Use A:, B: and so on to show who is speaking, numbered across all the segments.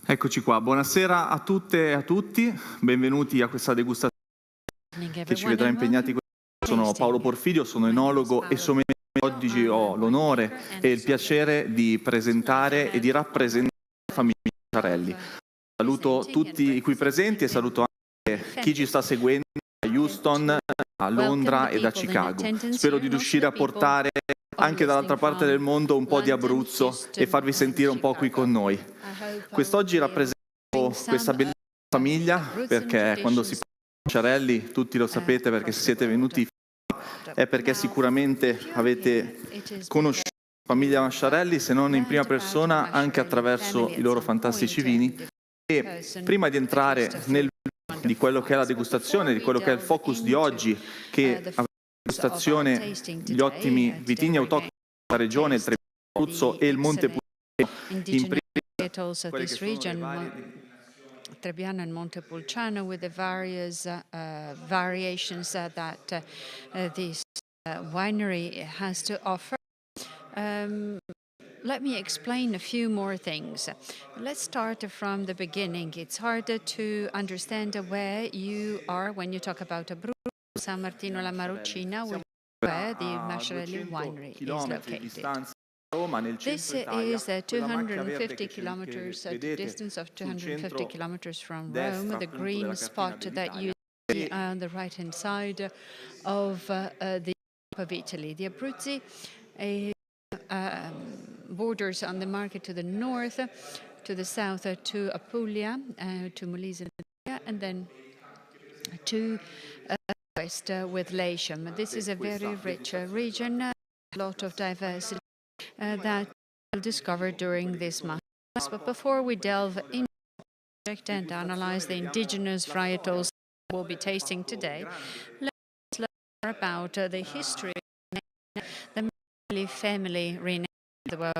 A: Eccoci qua, buonasera a tutte e a tutti, benvenuti a questa degustazione che ci vedrà impegnati. Sono Paolo Porfidio, sono enologo e sommelier. Oggi ho l'onore e il piacere di presentare e di rappresentare la famiglia Masciarelli. Saluto tutti i qui presenti e saluto anche chi ci sta seguendo a Houston, a Londra e da Chicago. Spero di riuscire a portare anche dall'altra parte del mondo un po' di Abruzzo e farvi sentire un po' qui con noi. Quest'oggi rappresento questa bellissima famiglia perché quando si parla di Masciarelli, tutti lo sapete perché siete venuti, è perché sicuramente avete conosciuto la famiglia Masciarelli, se non in prima persona, anche attraverso i loro fantastici vini. E prima di entrare nel di quello che è la degustazione, di quello che è il focus di oggi, che avrà in degustazione gli ottimi vitigni autoctoni della regione, il Abruzzo e il Montepulciano, in prima quelle che sono le varie
B: Trebbiano and Montepulciano, with the various variations that this winery has to offer. Let me explain a few more things. Let's start from the beginning. It's harder to understand where you are when you talk about Abruzzo, San Martino la Marocchina, where the Masciarelli winery is located. This is 250 kilometers at a distance of 250 kilometers from Rome, the green spot that you see on the right-hand side of the map of Italy. The Abruzzi borders on the market to the north, to the south to Apulia, to Molise, and then to west with Latium. This is a very rich region, a lot of diversity that we'll discover during this month. But before we delve into the subject and analyze the indigenous varietals we'll be tasting today, let's learn more about the history of the Masciarelli family renamed the world.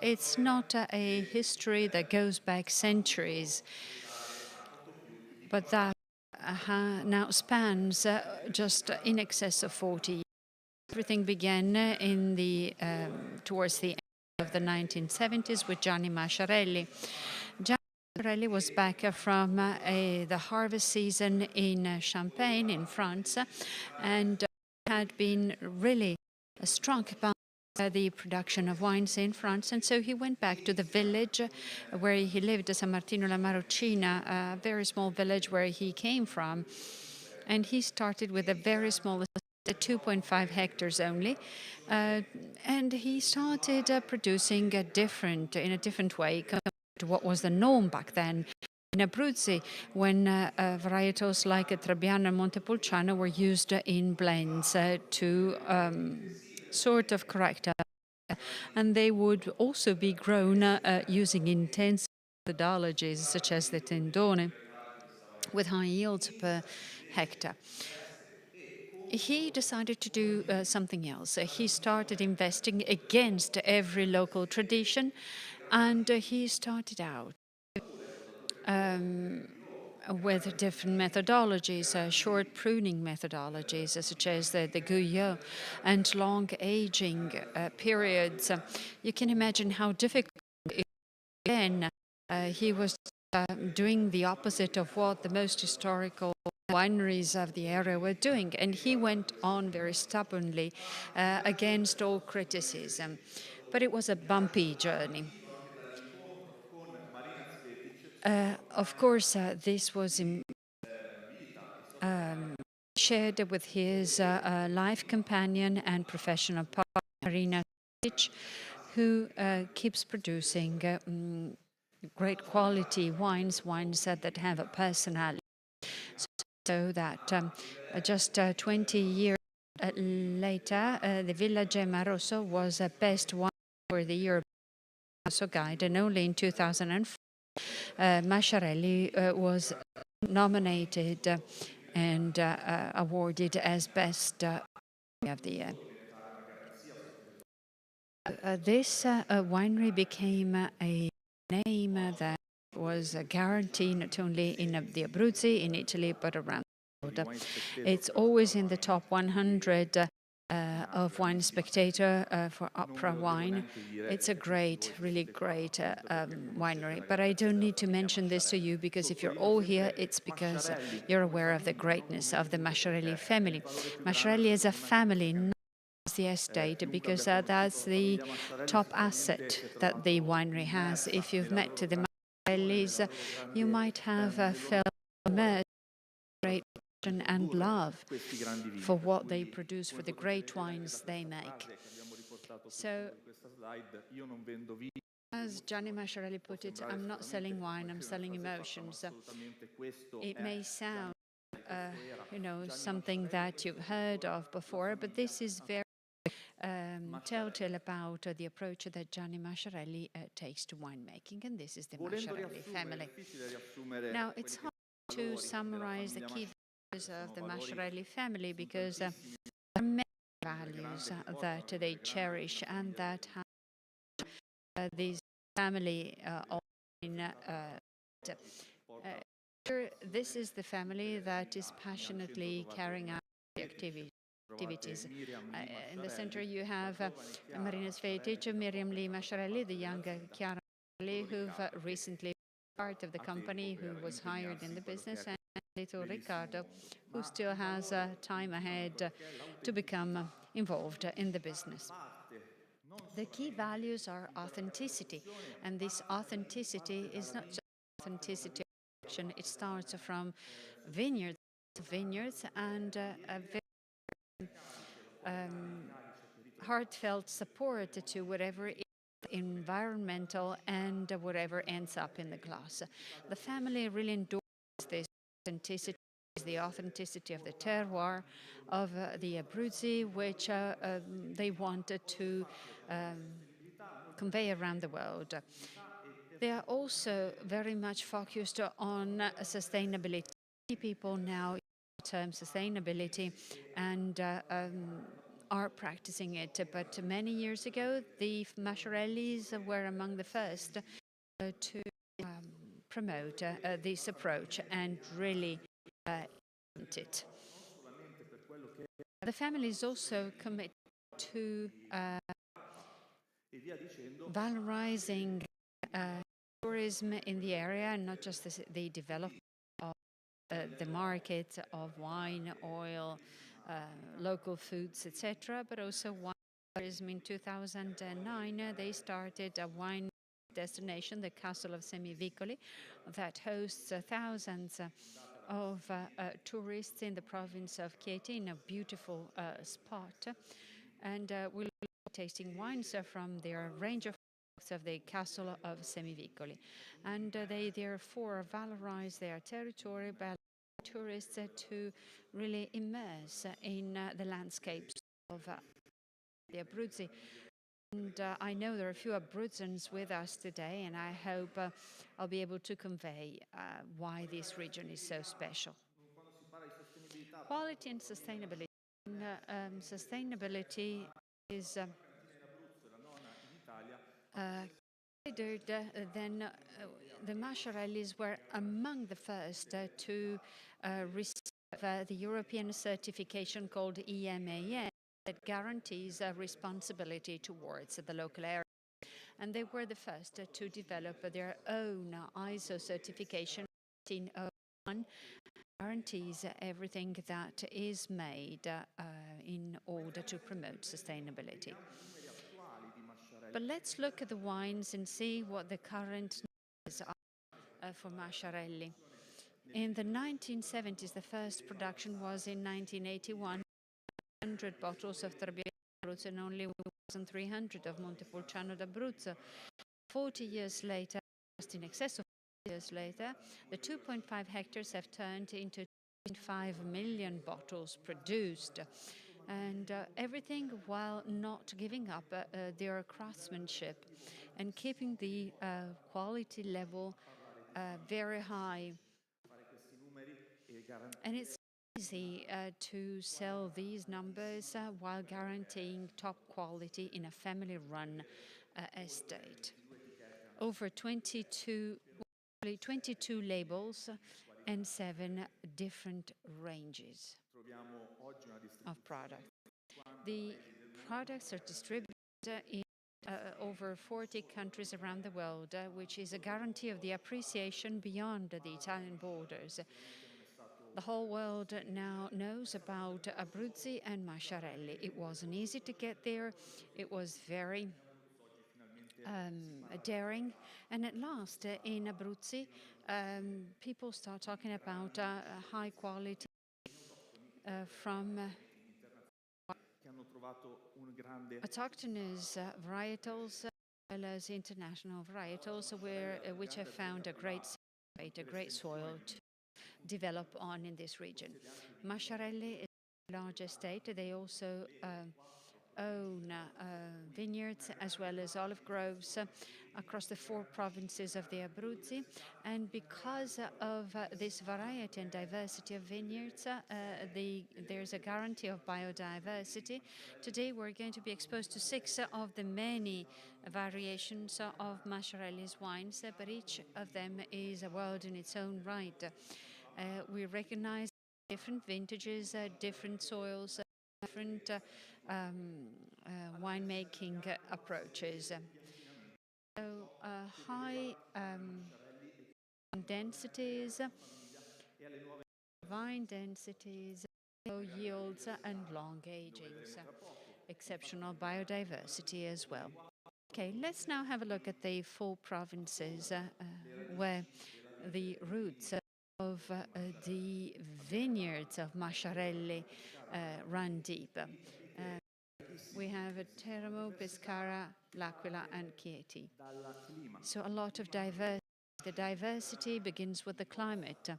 B: It's not a history that goes back centuries, but that now spans just in excess of 40 years. Everything began in towards the end of the 1970s with Gianni Masciarelli. Gianni Masciarelli was back from the harvest season in Champagne in France and had been really struck by the production of wines in France, and so he went back to the village where he lived, San Martino la Marocchina, a very small village where he came from, and he started with a very small 2.5 hectares only, and he started producing in a different way compared to what was the norm back then in Abruzzi, when varietals like Trebbiano and Montepulciano were used in blends to sort of correct, and they would also be grown using intense methodologies such as the tendone, with high yields per hectare. He decided to do something else. He started investing against every local tradition, and he started out with different methodologies, short pruning methodologies, such as the Guyot, and long aging periods. You can imagine how difficult it was. Then he was doing the opposite of what the most historical wineries of the area were doing, and he went on very stubbornly against all criticism. But it was a bumpy journey. Of course, this was shared with his life companion and professional partner, Marina, who keeps producing great quality wines that have a personality. So that just 20 years later, the Villa Gemaroso was the best wine for the European Guide, and only in 2004, Masciarelli was nominated and awarded as best of the year. This winery became a name that was guaranteed not only in the Abruzzi, in Italy, but around the world. It's always in the top 100 of Wine Spectator for Opera Wine. It's a great, really great winery. But I don't need to mention this to you because if you're all here, it's because you're aware of the greatness of the Masciarelli family. Masciarelli is a family, not the estate, because that's the top asset that the winery has. If you've met the Masciarellis, you might have felt immersed in great passion and love for what they produce, for the great wines they make. So, as Gianni Masciarelli put it, I'm not selling wine, I'm selling emotions. It may sound, something that you've heard of before, but this is very telltale about the approach that Gianni Masciarelli takes to winemaking, and this is the Masciarelli family. Now, it's hard to summarize the key values of the Masciarelli family because there are many values that they cherish and that have this family this is the family that is passionately carrying out the activities. In the center you have Marina Sveitic, Miriam Lee Masciarelli, the young Chiara Masciarelli, who've recently been part of the company, who was hired in the business, and little Riccardo, who still has time ahead to become involved in the business. The key values are authenticity, and this authenticity is not just authenticity of action, it starts from vineyards and a very heartfelt support to whatever is environmental and whatever ends up in the glass. The family really endorses this authenticity, the authenticity of the terroir, of the Abruzzi, which they wanted to convey around the world. They are also very much focused on sustainability. Many people now use the term sustainability and are practicing it, but many years ago, the Masciarellis were among the first to promote this approach and really implement it. The family is also committed to valorizing tourism in the area, and not just the development of the market of wine, oil, local foods, etc., but also wine tourism. In 2009, they started a wine destination, the Castle of Semivicoli, that hosts thousands of tourists in the province of Chieti, in a beautiful spot, and we'll be tasting wines from their range of the Castle of Semivicoli. And they therefore valorize their territory by tourists to really immerse in the landscapes of the Abruzzi. And I know there are a few Abruzzans with us today, and I hope I'll be able to convey why this region is so special. Quality and sustainability. Sustainability is considered then the Masciarellis were among the first to receive the European certification called EMAN that guarantees responsibility towards the local area. And they were the first to develop their own ISO certification in 1901, guarantees everything that is made in order to promote sustainability. But let's look at the wines and see what the current numbers are for Masciarelli. In the 1970s, the first production was in 1981, 100 bottles of Trebbiano d'Abruzzo and only 1,300 of Montepulciano d'Abruzzo. 40 years later, just in excess of 40 years later, the 2.5 hectares have turned into 2.5 million bottles produced. And everything while not giving up their craftsmanship and keeping the quality level very high. And it's easy to sell these numbers while guaranteeing top quality in a family-run estate. Over 22 labels and 7 different ranges of products. The products are distributed in over 40 countries around the world, which is a guarantee of the appreciation beyond the Italian borders. The whole world now knows about Abruzzi and Masciarelli. It wasn't easy to get there. It was very daring. And at last, in Abruzzi, people start talking about high quality from autochthonous varietals as well as international varietals, which have found a great soil to develop on in this region. Masciarelli is the largest estate. They also own vineyards as well as olive groves across the 4 provinces of the Abruzzi. And because of this variety and diversity of vineyards, there's a guarantee of biodiversity. Today we're going to be exposed to 6 of the many variations of Masciarelli's wines, but each of them is a world in its own right. We recognize different vintages, different soils, different winemaking approaches. So high densities, vine densities, low yields, and long agings. Exceptional biodiversity as well. Okay, let's now have a look at the 4 provinces where the roots of the vineyards of Masciarelli run deep. We have Teramo, Pescara, L'Aquila, and Chieti. So a lot of diversity. The diversity begins with the climate.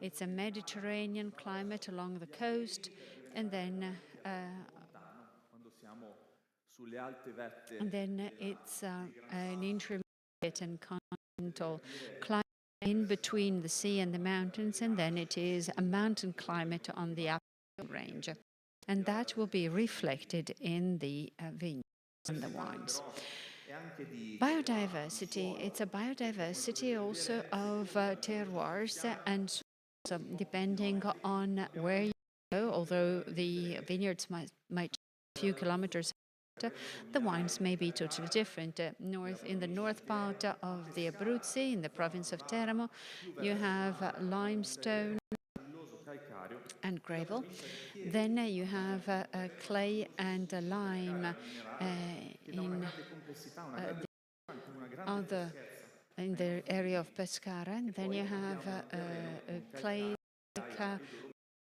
B: It's a Mediterranean climate along the coast, and then it's an intermediate and continental climate in between the sea and the mountains, and then it is a mountain climate on the upper range. And that will be reflected in the vineyards and the wines. Biodiversity, it's a biodiversity also of terroirs and soils, depending on where you go, although the vineyards might a few kilometers, the wines may be totally different. In the north part of the Abruzzi, in the province of Teramo, you have limestone and gravel. Then you have clay and lime in the area of Pescara. And then you have clay,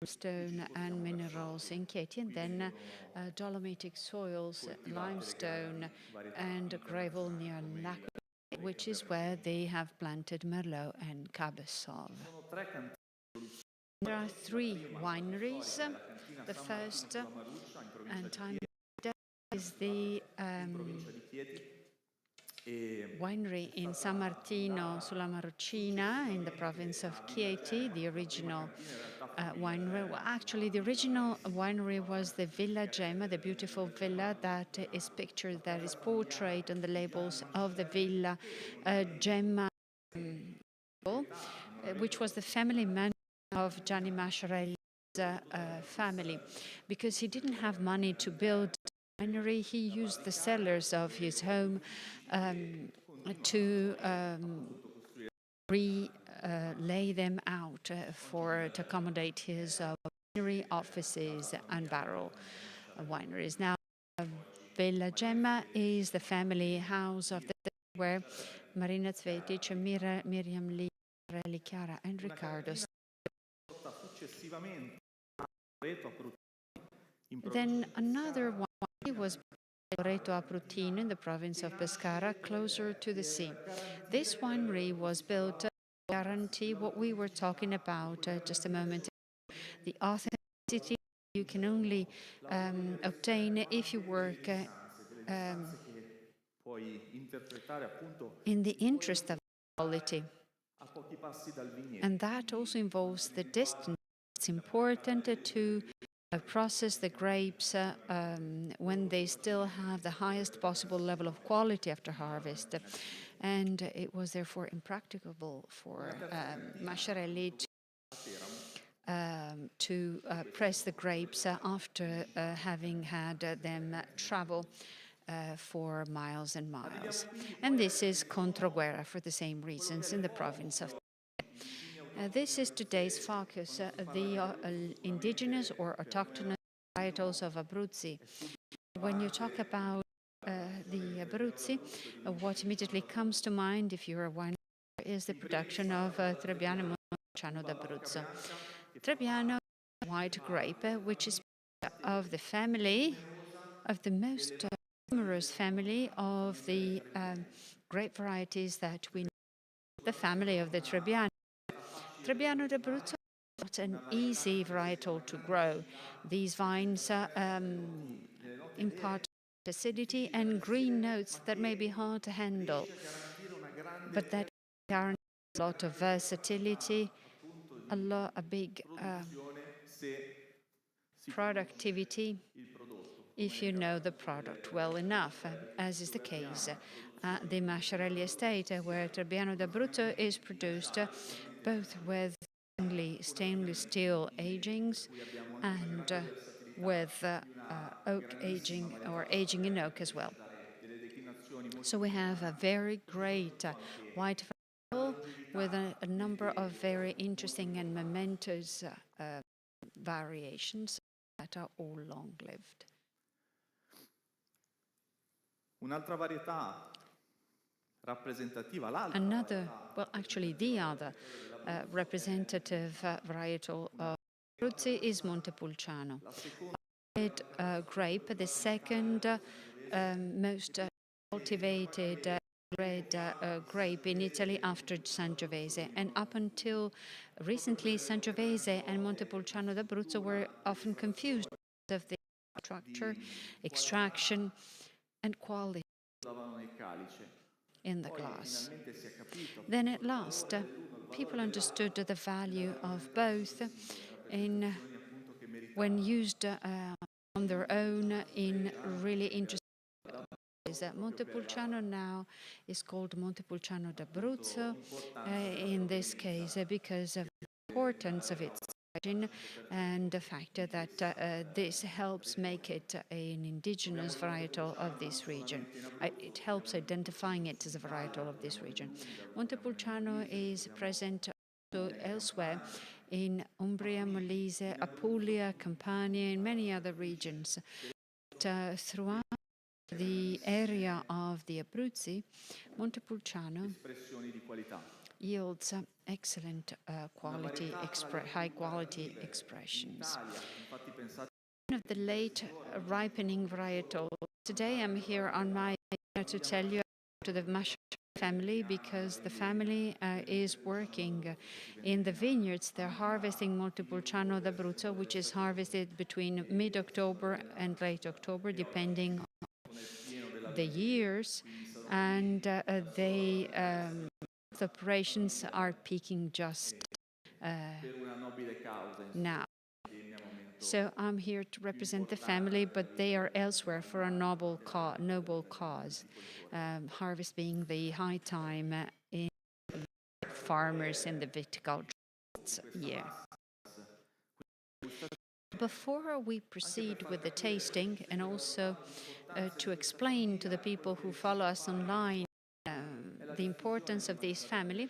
B: stone and minerals in Chieti, and then dolomitic soils, limestone and gravel near L'Aquila, which is where they have planted Merlot and Cabernet Sauv. There are 3 wineries. The first and time is the winery in San Martino sulla Marocina in the province of Chieti, the original winery. Well, actually, the original winery was the Villa Gemma, the beautiful villa that is pictured, that is portrayed on the labels of the Villa Gemma, which was the family mansion of Gianni Masciarelli's family. Because he didn't have money to build a winery, he used the cellars of his home to lay them out to accommodate his winery offices and barrel wineries. Now, Villa Gemma is the family house of where Marina Cvetic, Miriam Lee, Chiara, and Riccardo. Then another winery was Loreto Abrutino in the province of Pescara, closer to the sea. This winery was built to guarantee what we were talking about just a moment ago. The authenticity you can only obtain if you work in the interest of quality. And that also involves the distance. It's important to process the grapes when they still have the highest possible level of quality after harvest. And it was therefore impracticable for Masciarelli to to press the grapes after having had them travel for miles and miles. And this is Controguerra for the same reasons in the province of this is today's focus, the indigenous or autochthonous varietals of Abruzzi. When you talk about the Abruzzi, what immediately comes to mind if you're a winemaker is the production of Trebbiano and Montepulciano d'Abruzzo. Trebbiano, white grape, which is of the family, of the most numerous family of the grape varieties that we know, the family of the Trebbiano. Trebbiano d'Abruzzo is not an easy varietal to grow. These vines impart acidity and green notes that may be hard to handle, but that guarantees a lot of versatility, a big productivity if you know the product well enough, as is the case at the Masciarelli estate, where Trebbiano d'Abruzzo is produced both with stainless steel agings and with oak aging or aging in oak as well. So we have a very great white variety with a number of very interesting and momentous variations that are all long-lived.
A: Un'altra varietà rappresentativa,
B: actually the other representative varietal of Abruzzi is Montepulciano. Red grape, the second most cultivated red grape in Italy after Sangiovese. And up until recently, Sangiovese and Montepulciano d'Abruzzo were often confused because of the structure, extraction, and quality in the glass. Then at last, people understood the value of both when used on their own in really interesting ways. Montepulciano now is called Montepulciano d'Abruzzo in this case because of the importance of its origin and the fact that this helps make it an indigenous varietal of this region. It helps identifying it as a varietal of this region. Montepulciano is present also elsewhere in Umbria, Molise, Apulia, Campania, and many other regions. But, throughout the area of the Abruzzi, Montepulciano yields excellent high quality expressions. One of the late ripening varietals. Today I'm here on my to tell you to the Masciarelli family because the family is working in the vineyards. They're harvesting Montepulciano d'Abruzzo, which is harvested between mid-October and late October, depending on the years, and the operations are peaking just now. So I'm here to represent the family, but they are elsewhere for a noble cause, harvest being the high time in farmers in the viticulture year. Before we proceed with the tasting, and also to explain to the people who follow us online the importance of this family,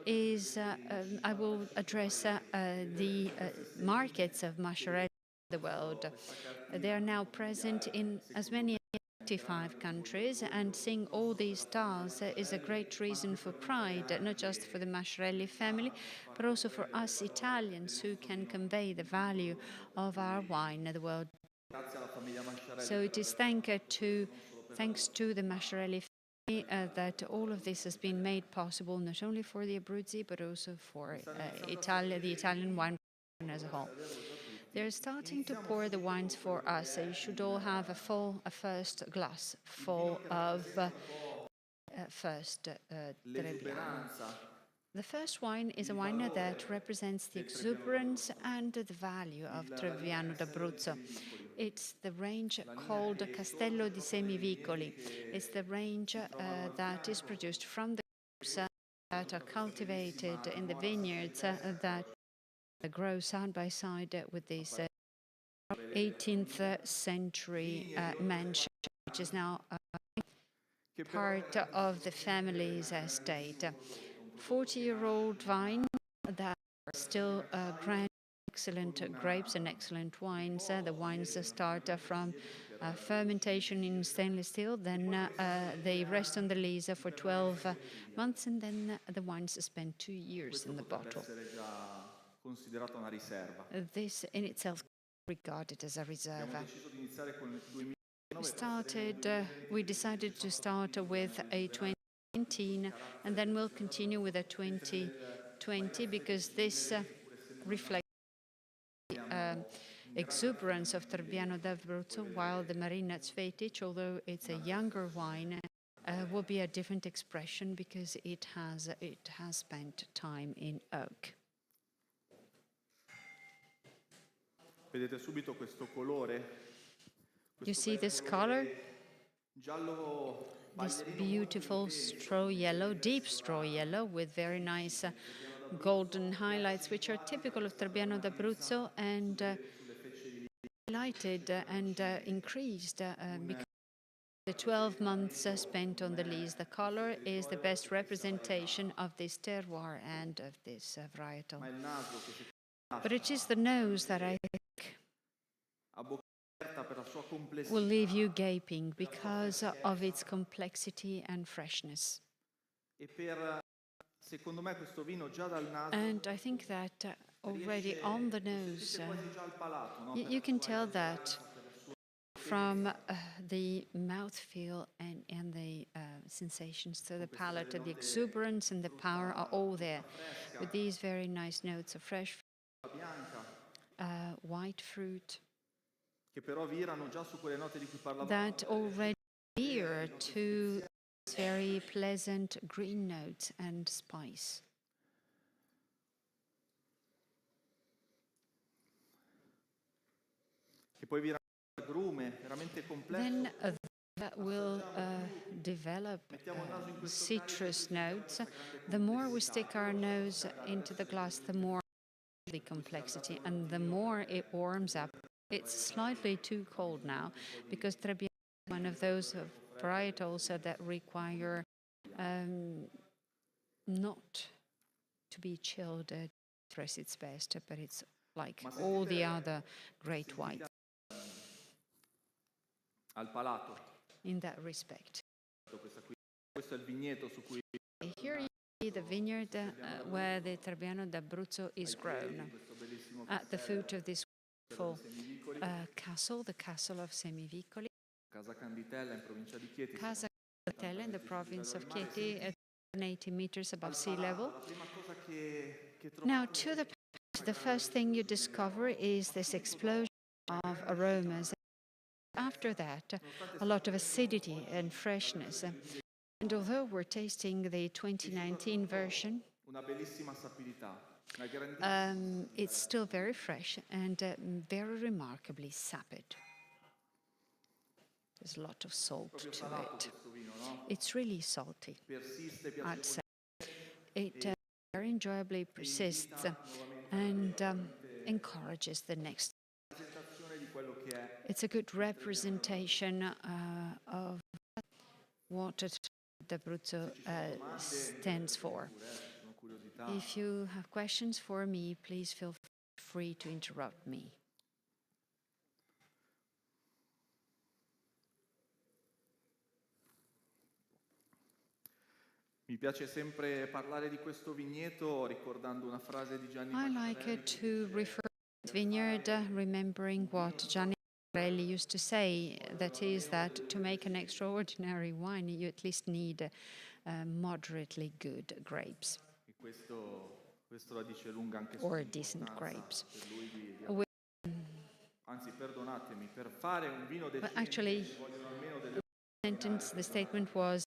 B: I will address the markets of Masciarelli in the world. They are now present in as many as 25 countries, and seeing all these stars is a great reason for pride, not just for the Masciarelli family, but also for us Italians who can convey the value of our wine in the world. So it is thanks to the Masciarelli family that all of this has been made possible, not only for the Abruzzi, but also for the Italian wine as a whole. They're starting to pour the wines for us. So you should all have a first glass full of first Trebbiano. The first wine is a wine that represents the exuberance and the value of Trebbiano d'Abruzzo. It's the range called Castello di Semivicoli. It's the range that is produced from the grapes that are cultivated in the vineyards that grow side by side with this 18th century mansion, which is now part of the family's estate. 40-year-old vine that are still grand, excellent grapes and excellent wines. The wines start from fermentation in stainless steel, then they rest on the lees for 12 months, and then the wines spend 2 years in the bottle. This in itself is regarded as a reserve. We decided to start with a 2019, and then we'll continue with a 2020, because this reflects the exuberance of Trebbiano d'Abruzzo, while the Marinaz Fetic, although it's a younger wine, will be a different expression because it has spent time in oak.
A: Vedete subito questo colore.
B: You see this color? This beautiful straw yellow, deep straw yellow, with very nice golden highlights, which are typical of Trebbiano d'Abruzzo, and highlighted and increased because the 12 months spent on the lees. The color is the best representation of this terroir and of this varietal. But it is the nose that I think will leave you gaping because of its complexity and freshness. And I think that already on the nose, you can tell that from the mouthfeel and the sensations to the palate. The exuberance and the power are all there, with these very nice notes of fresh white fruit that already veer to very pleasant green notes and spice. Then that will develop citrus notes. The more we stick our nose into the glass, the more the complexity and the more it warms up. It's slightly too cold now because Trebbiano is one of those varietals that require not to be chilled to express its best, but it's like all the other great whites in that respect. Here you see the vineyard where the Trebbiano d'Abruzzo is grown, at the foot of this wonderful castle, the castle of Semivicoli. Casa Canditella in the province of Chieti, at 80 meters above sea level. Now, to the first thing you discover is this explosion of aromas. After that, a lot of acidity and freshness. And although we're tasting the 2019 version, it's still very fresh and very remarkably sapid. There's a lot of salt to it. It's really salty, I'd say. It very enjoyably persists and encourages the next. It's a good representation of what d'Abruzzo stands for. If you have questions for me, please feel free to interrupt me.
A: Mi piace sempre parlare di questo vigneto ricordando una frase di Gianni
B: I like to refer to this vineyard remembering what Gianni Masciarelli used to say, that is that to make an extraordinary wine you at least need moderately good grapes.
A: Questo la dice lunga anche
B: or decent grapes.
A: Anzi, perdonatemi, per fare un vino
B: But actually, the statement was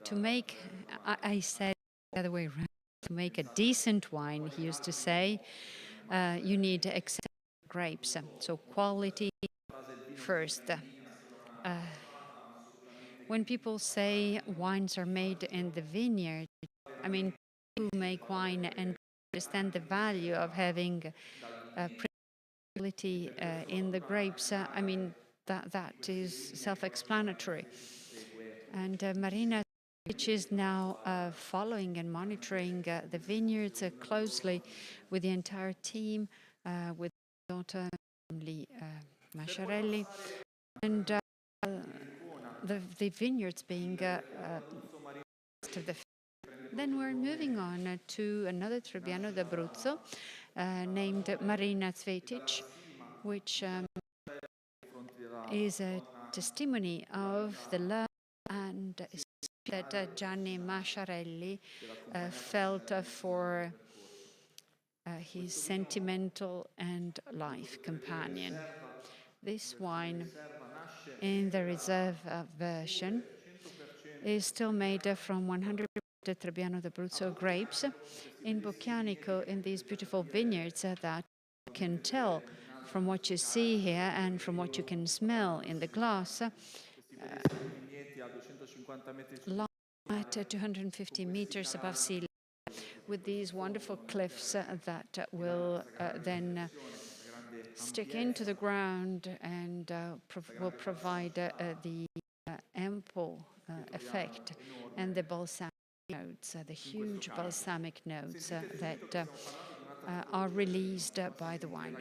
B: to make, I said the other way around, to make a decent wine, he used to say, you need excellent grapes. So quality first. When people say wines are made in the vineyard, I mean, people make wine and understand the value of having predictability in the grapes, I mean, that is self-explanatory. And Marina, which is now following and monitoring the vineyards closely with the entire team, with daughter, namely MASCIARELLI, and the vineyards being of the. Then we're moving on to another Trebbiano d'Abruzzo named Marina Cvetic, which is a testimony of the love and that Gianni Masciarelli felt for his sentimental and life companion. This wine, in the reserve version, is still made from 100% Trebbiano d'Abruzzo grapes in Boccanico, in these beautiful vineyards that you can tell from what you see here and from what you can smell in the glass. At 250 meters above sea level, with these wonderful cliffs that will then stick into the ground and will provide the ample effect and the balsamic notes, the huge balsamic notes that are released by the wine.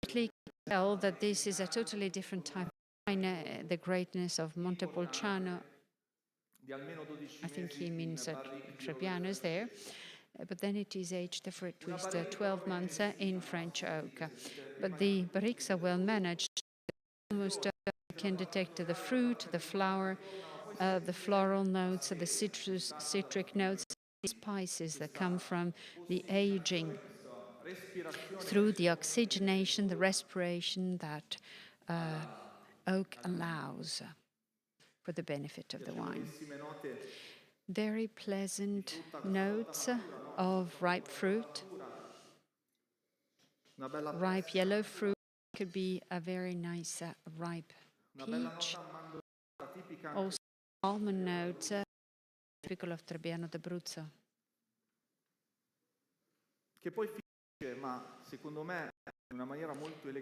B: You can tell that this is a totally different type of wine, the greatness of Montepulciano. I think he means Trebbiano's there, but then it is aged for at least 12 months in French oak. But the barriques are well managed. Almost can detect the fruit, the flower, the floral notes, the citric notes, the spices that come from the aging through the oxygenation, the respiration that oak allows for the benefit of the wine. Very pleasant notes of ripe fruit. Ripe yellow fruit could be a very nice ripe peach. Also almond notes, typical of Trebbiano d'Abruzzo.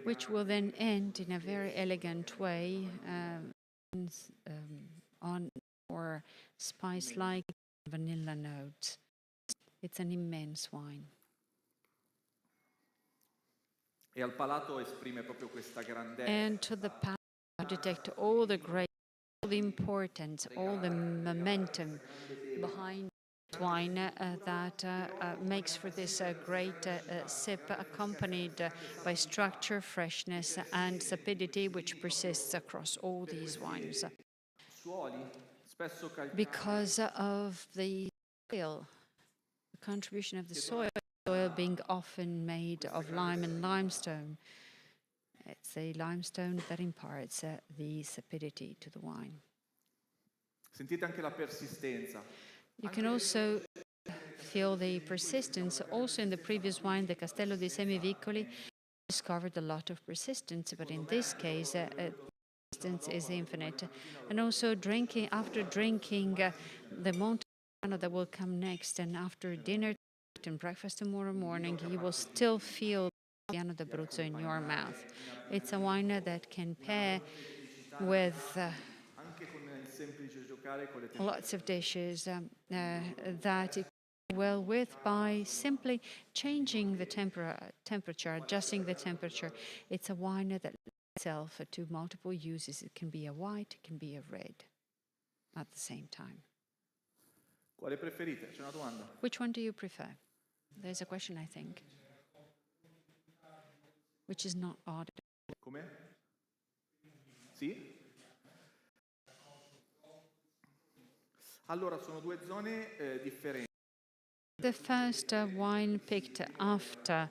B: Which will then end in a very elegant way on or spice-like vanilla notes. It's an immense wine. And to the palate, you detect all the grace, all the importance, all the momentum behind wine that makes for this great sip, accompanied by structure, freshness, and sapidity, which persists across all these wines. Because of the soil, the contribution of the soil being often made of lime and limestone. It's a limestone that imparts the sapidity to the wine. You can also feel the persistence. Also in the previous wine, the Castello di Semivicoli, discovered a lot of persistence, but in this case, persistence is infinite. And also after drinking the Montepulciano that will come next, and after dinner and breakfast tomorrow morning, you will still feel Trebbiano d'Abruzzo in your mouth. It's a wine that can pair with lots of dishes that it can well with by simply changing the temperature, adjusting the temperature. It's a wine that lends itself to multiple uses. It can be a white, it can be a red at the same time. Which one do you prefer? There's a question, I think, which is not odd.
A: Come? Sì? Allora, sono due zone differenti.
B: The first wine picked after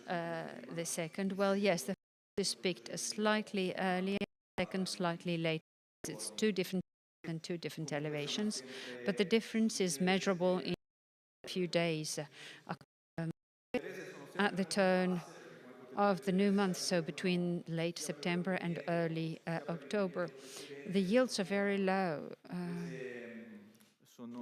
B: the second. Well, yes, the first is picked slightly earlier, the second slightly later. It's two different elevations, but the difference is measurable in a few days. At the turn of the new month, so between late September and early October, the yields are very low.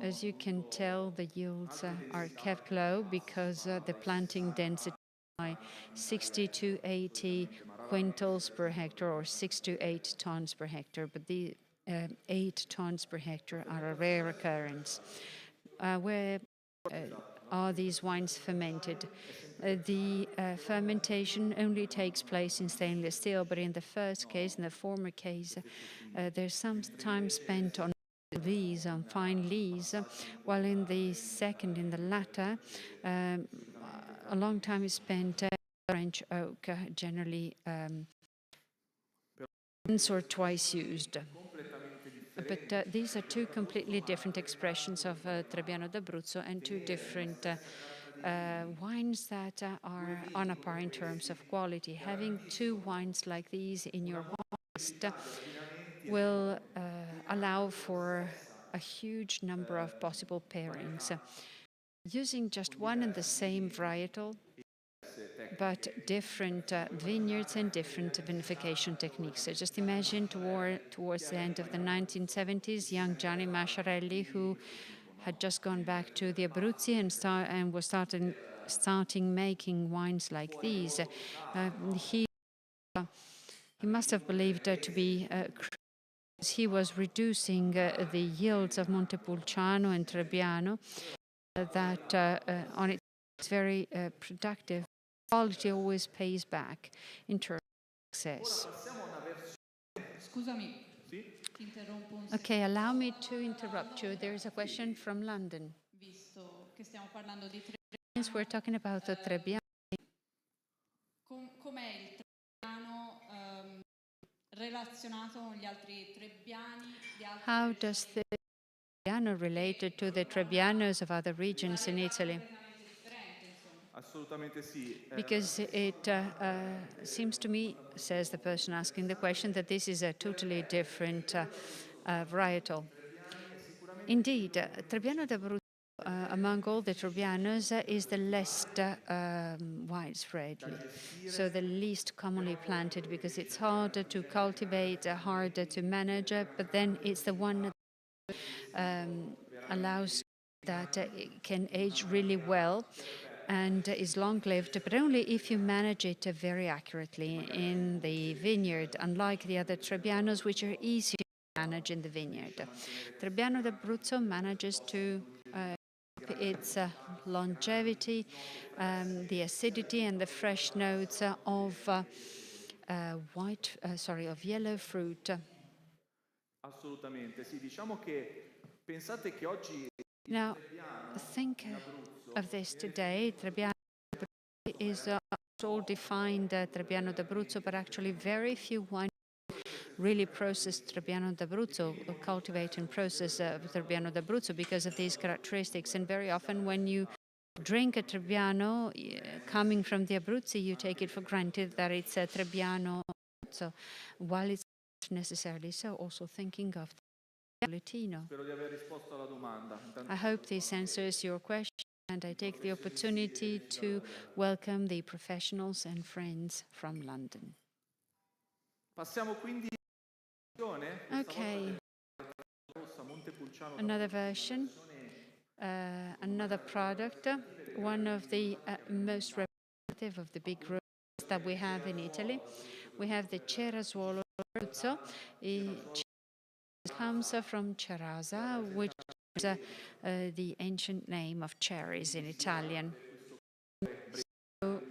B: As you can tell, the yields are kept low because the planting density by 60 to 80 quintals per hectare, or 6 to 8 tons per hectare, but the 8 tons per hectare are a rare occurrence. Where are these wines fermented? The fermentation only takes place in stainless steel, but in the first case, in the former case, there's some time spent on lees, on fine lees, while in the second, in the latter, a long time is spent French oak, generally once or twice used. But these are two completely different expressions of Trebbiano d'Abruzzo, and two different wines that are on a par in terms of quality. Having two wines like these in your list will allow for a huge number of possible pairings. Using just one and the same varietal, but different vineyards and different vinification techniques. So just imagine towards the end of the 1970s, young Gianni Masciarelli, who had just gone back to the Abruzzi and was starting making wines like these. He must have believed to be he was reducing the yields of Montepulciano and Trebbiano that on it's very productive. Quality always pays back in terms of success.
C: Scusami, ti interrompo un
B: Okay, allow me to interrupt you. There is a question from London.
C: visto che stiamo parlando di
B: Since we're talking about the Trebbiano,
C: com'è il Trebbiano relazionato con gli altri Trebbiani di altre
B: how does the Trebbiano relate to the Trebbianos of other regions in Italy?
A: Assolutamente sì.
B: Because it seems to me, says the person asking the question, that this is a totally different varietal. Indeed, Trebbiano d'Abruzzo, among all the Trebbianos, is the least widespread, so the least commonly planted, because it's harder to cultivate, harder to manage, but then it's the one that allows that it can age really well and is long-lived, but only if you manage it very accurately in the vineyard, unlike the other Trebbianos, which are easy to manage in the vineyard. Trebbiano d'Abruzzo manages to its longevity, the acidity and the fresh notes of of yellow fruit.
A: Assolutamente sì. Diciamo che pensate che oggi
B: Now, think of this today. Trebbiano is all defined Trebbiano d'Abruzzo, but actually very few wines really process Trebbiano d'Abruzzo, cultivate and process Trebbiano d'Abruzzo because of these characteristics. And very often when you drink a Trebbiano coming from the Abruzzi, you take it for granted that it's a Trebbiano. So while it's not necessarily so, also thinking of Latino. I hope this answers your question, and I take the opportunity to welcome the professionals and friends from London.
A: passiamo quindi
B: Okay, another version, another product, one of the most representative of the big roses that we have in Italy. We have the Cerasuolo d'Abruzzo. It comes from Cerasa, which is the ancient name of cherries in Italian. So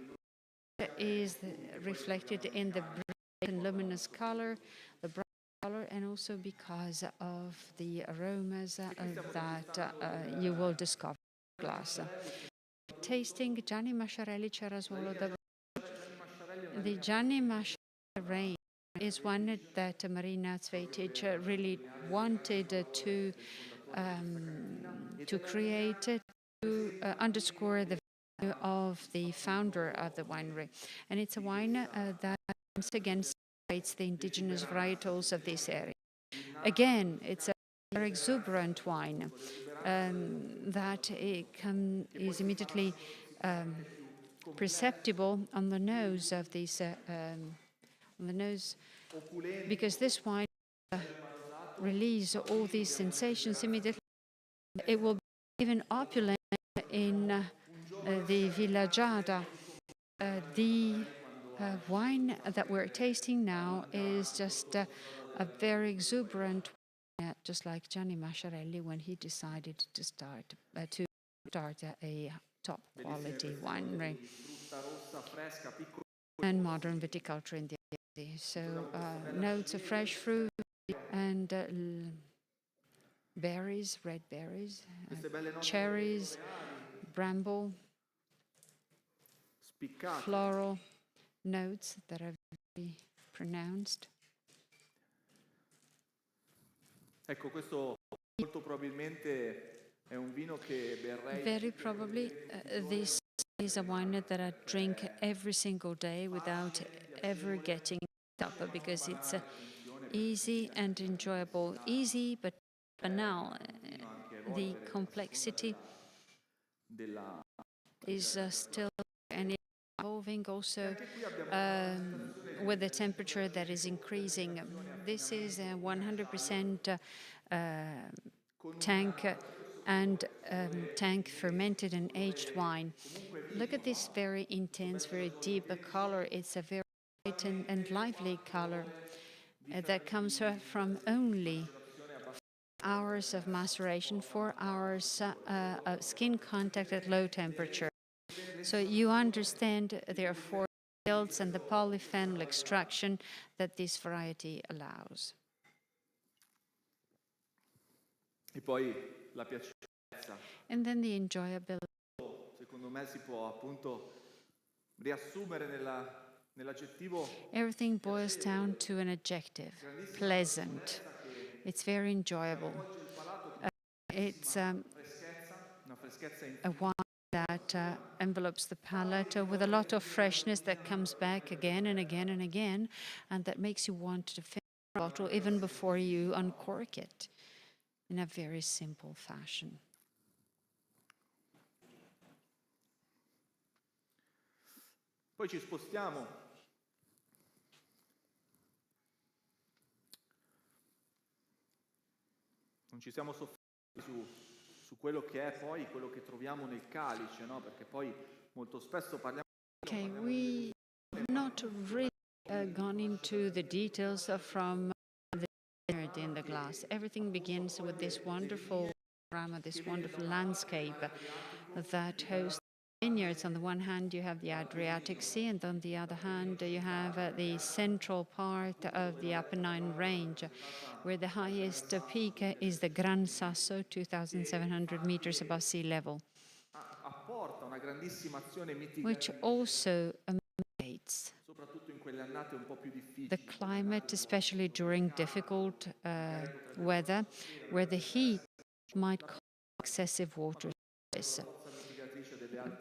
B: it is reflected in the bright and luminous color, the bright color, and also because of the aromas that you will discover in the glass. Tasting Gianni Masciarelli Cerasuolo d'Abruzzo. The Gianni Masciarelli range is one that Marina Cvetic really wanted to create, to underscore the value of the founder of the winery. And it's a wine that once again celebrates the indigenous varietals of this area. Again, it's a very exuberant wine that is immediately perceptible on the nose of this because this wine releases all these sensations immediately It will be even opulent in the Villa Giada. The wine that we're tasting now is just a very exuberant wine, just like Gianni Masciarelli when he decided to start a top quality winery and modern viticulture in the city. So notes of fresh fruit and berries, red berries, cherries, bramble, floral notes that are very pronounced.
A: Ecco, questo molto probabilmente è un vino che berrei.
B: Very probably this is a wine that I drink every single day without ever getting up, because it's easy and enjoyable. Easy but banal. The complexity is still and evolving also with the temperature that is increasing. This is a 100% tank fermented and aged wine. Look at this very intense, very deep color. It's a very bright and lively color that comes from only 4 hours of maceration, 4 hours of skin contact at low temperature. So you understand, therefore, the yields and the polyphenol extraction that this variety allows.
A: E poi la piacevolezza.
B: And then the enjoyability.
A: Secondo me si può appunto riassumere nell'aggettivo.
B: Everything boils down to an adjective: pleasant. It's very enjoyable. It's a wine that envelopes the palate with a lot of freshness that comes back again and again and again, and that makes you want to finish the bottle even before you uncork it in a very simple fashion.
A: Poi ci spostiamo non ci siamo soffermati su quello che è poi quello che troviamo nel calice, no? Perché poi molto spesso parliamo.
B: Okay, we have not really gone into the details from the vineyard in the glass. Everything begins with this wonderful panorama, this wonderful landscape that hosts vineyards. On the one hand, you have the Adriatic Sea, and on the other hand, you have the central part of the Apennine range, where the highest peak is the Gran Sasso, 2,700 meters above sea level, which also mitigates the climate, especially during difficult weather, where the heat might cause excessive water stress.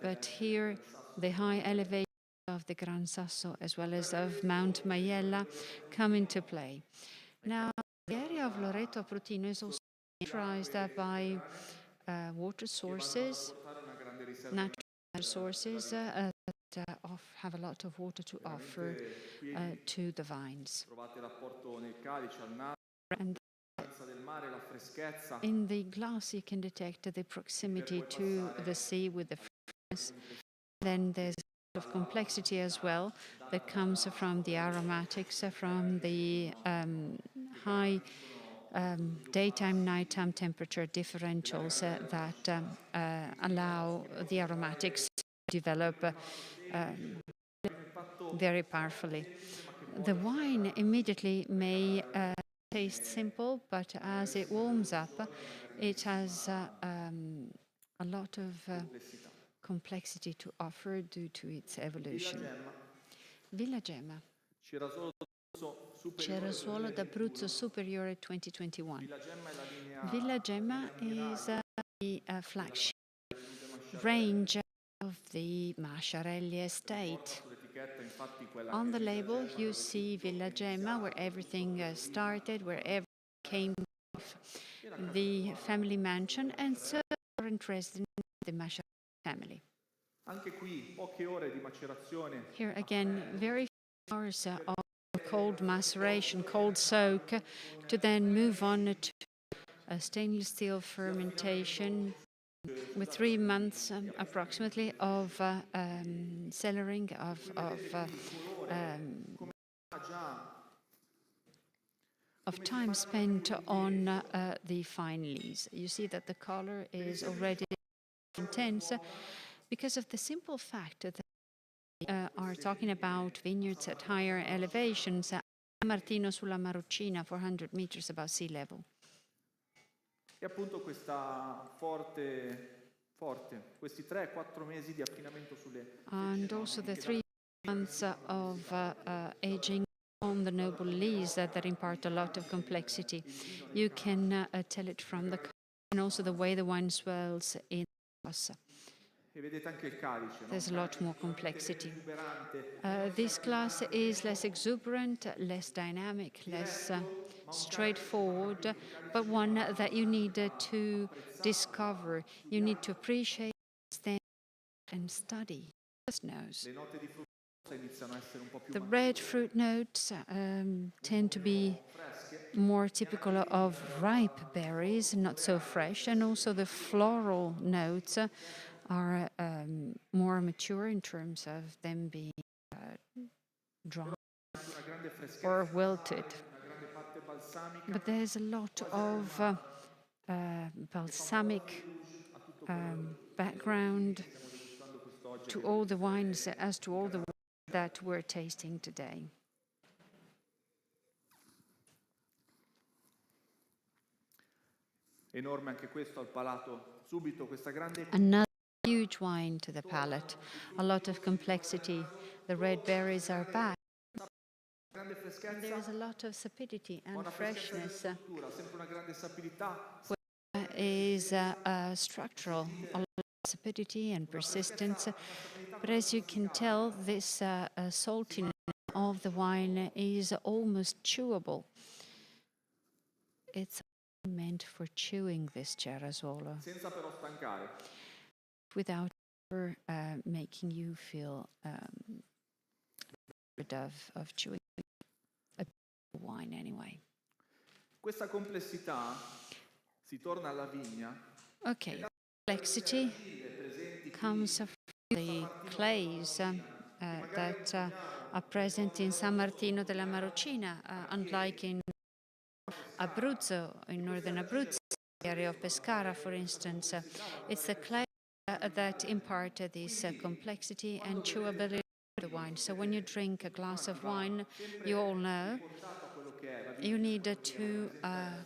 B: But here, the high elevation of the Gran Sasso, as well as of Mount Maiella, come into play. Now, the area of Loreto Aprutino is also characterized by water sources, natural sources that have a lot of water to offer to the vines. And in the glass, you can detect the proximity to the sea with the freshness. Then there's a lot of complexity as well that comes from the aromatics, from the high daytime, nighttime temperature differentials that allow the aromatics to develop very powerfully. The wine immediately may taste simple, but as it warms up, it has a lot of complexity to offer due to its evolution. Villa Gemma. Cerasuolo d'Abruzzo Superiore 2021. Villa Gemma is the flagship range of the Masciarelli estate. On the label, you see Villa Gemma, where everything started, where everything came from the family mansion, and so current resident of the Masciarelli family. Here again, very few hours of cold maceration, cold soak, to then move on to stainless steel fermentation with 3 months approximately of cellaring of time spent on the fine leaves. You see that the color is already intense because of the simple fact that are talking about vineyards at higher elevations. San Martino sulla Marocina, 400 meters above sea level.
A: E appunto questa questi 3-4 mesi di affinamento sulle
B: And also the 3 months of aging on the noble leaves that impart a lot of complexity. You can tell it from the color and also the way the wine swells in the glass.
A: E vedete anche il calice, no?
B: There's a lot more complexity. This glass is less exuberant, less dynamic, less straightforward, but one that you need to discover. You need to appreciate, understand, and study. Just knows.
A: Le note di frutta iniziano a essere un po' più
B: The red fruit notes tend to be more typical of ripe berries, not so fresh, and also the floral notes are more mature in terms of them being dry or wilted. But there's a lot of balsamic background to all the wines, as to all the wines that we're tasting today.
A: Enorme anche questo al palato, subito questa grande
B: Another huge wine to the palate, a lot of complexity. The red berries are back.
A: grande
B: And
A: freschezza,
B: there is a lot of sapidity and
A: una freschezza di
B: freshness.
A: struttura, sempre una grande sapidità,
B: Is structural, a lot of sapidity and persistence. But as you can tell, this saltiness of the wine is almost chewable. It's meant for chewing this Cerasuolo
A: senza però stancare.
B: without ever making you feel rid of chewing a wine anyway.
A: Questa complessità si torna alla vigna.
B: Okay, complexity comes from the clays that are present in San Martino della Marocina, unlike in Abruzzo, in northern Abruzzo, the area of Pescara, for instance. It's the clay that impart this complexity and chewability of the wine. So when you drink a glass of wine, you all know you need to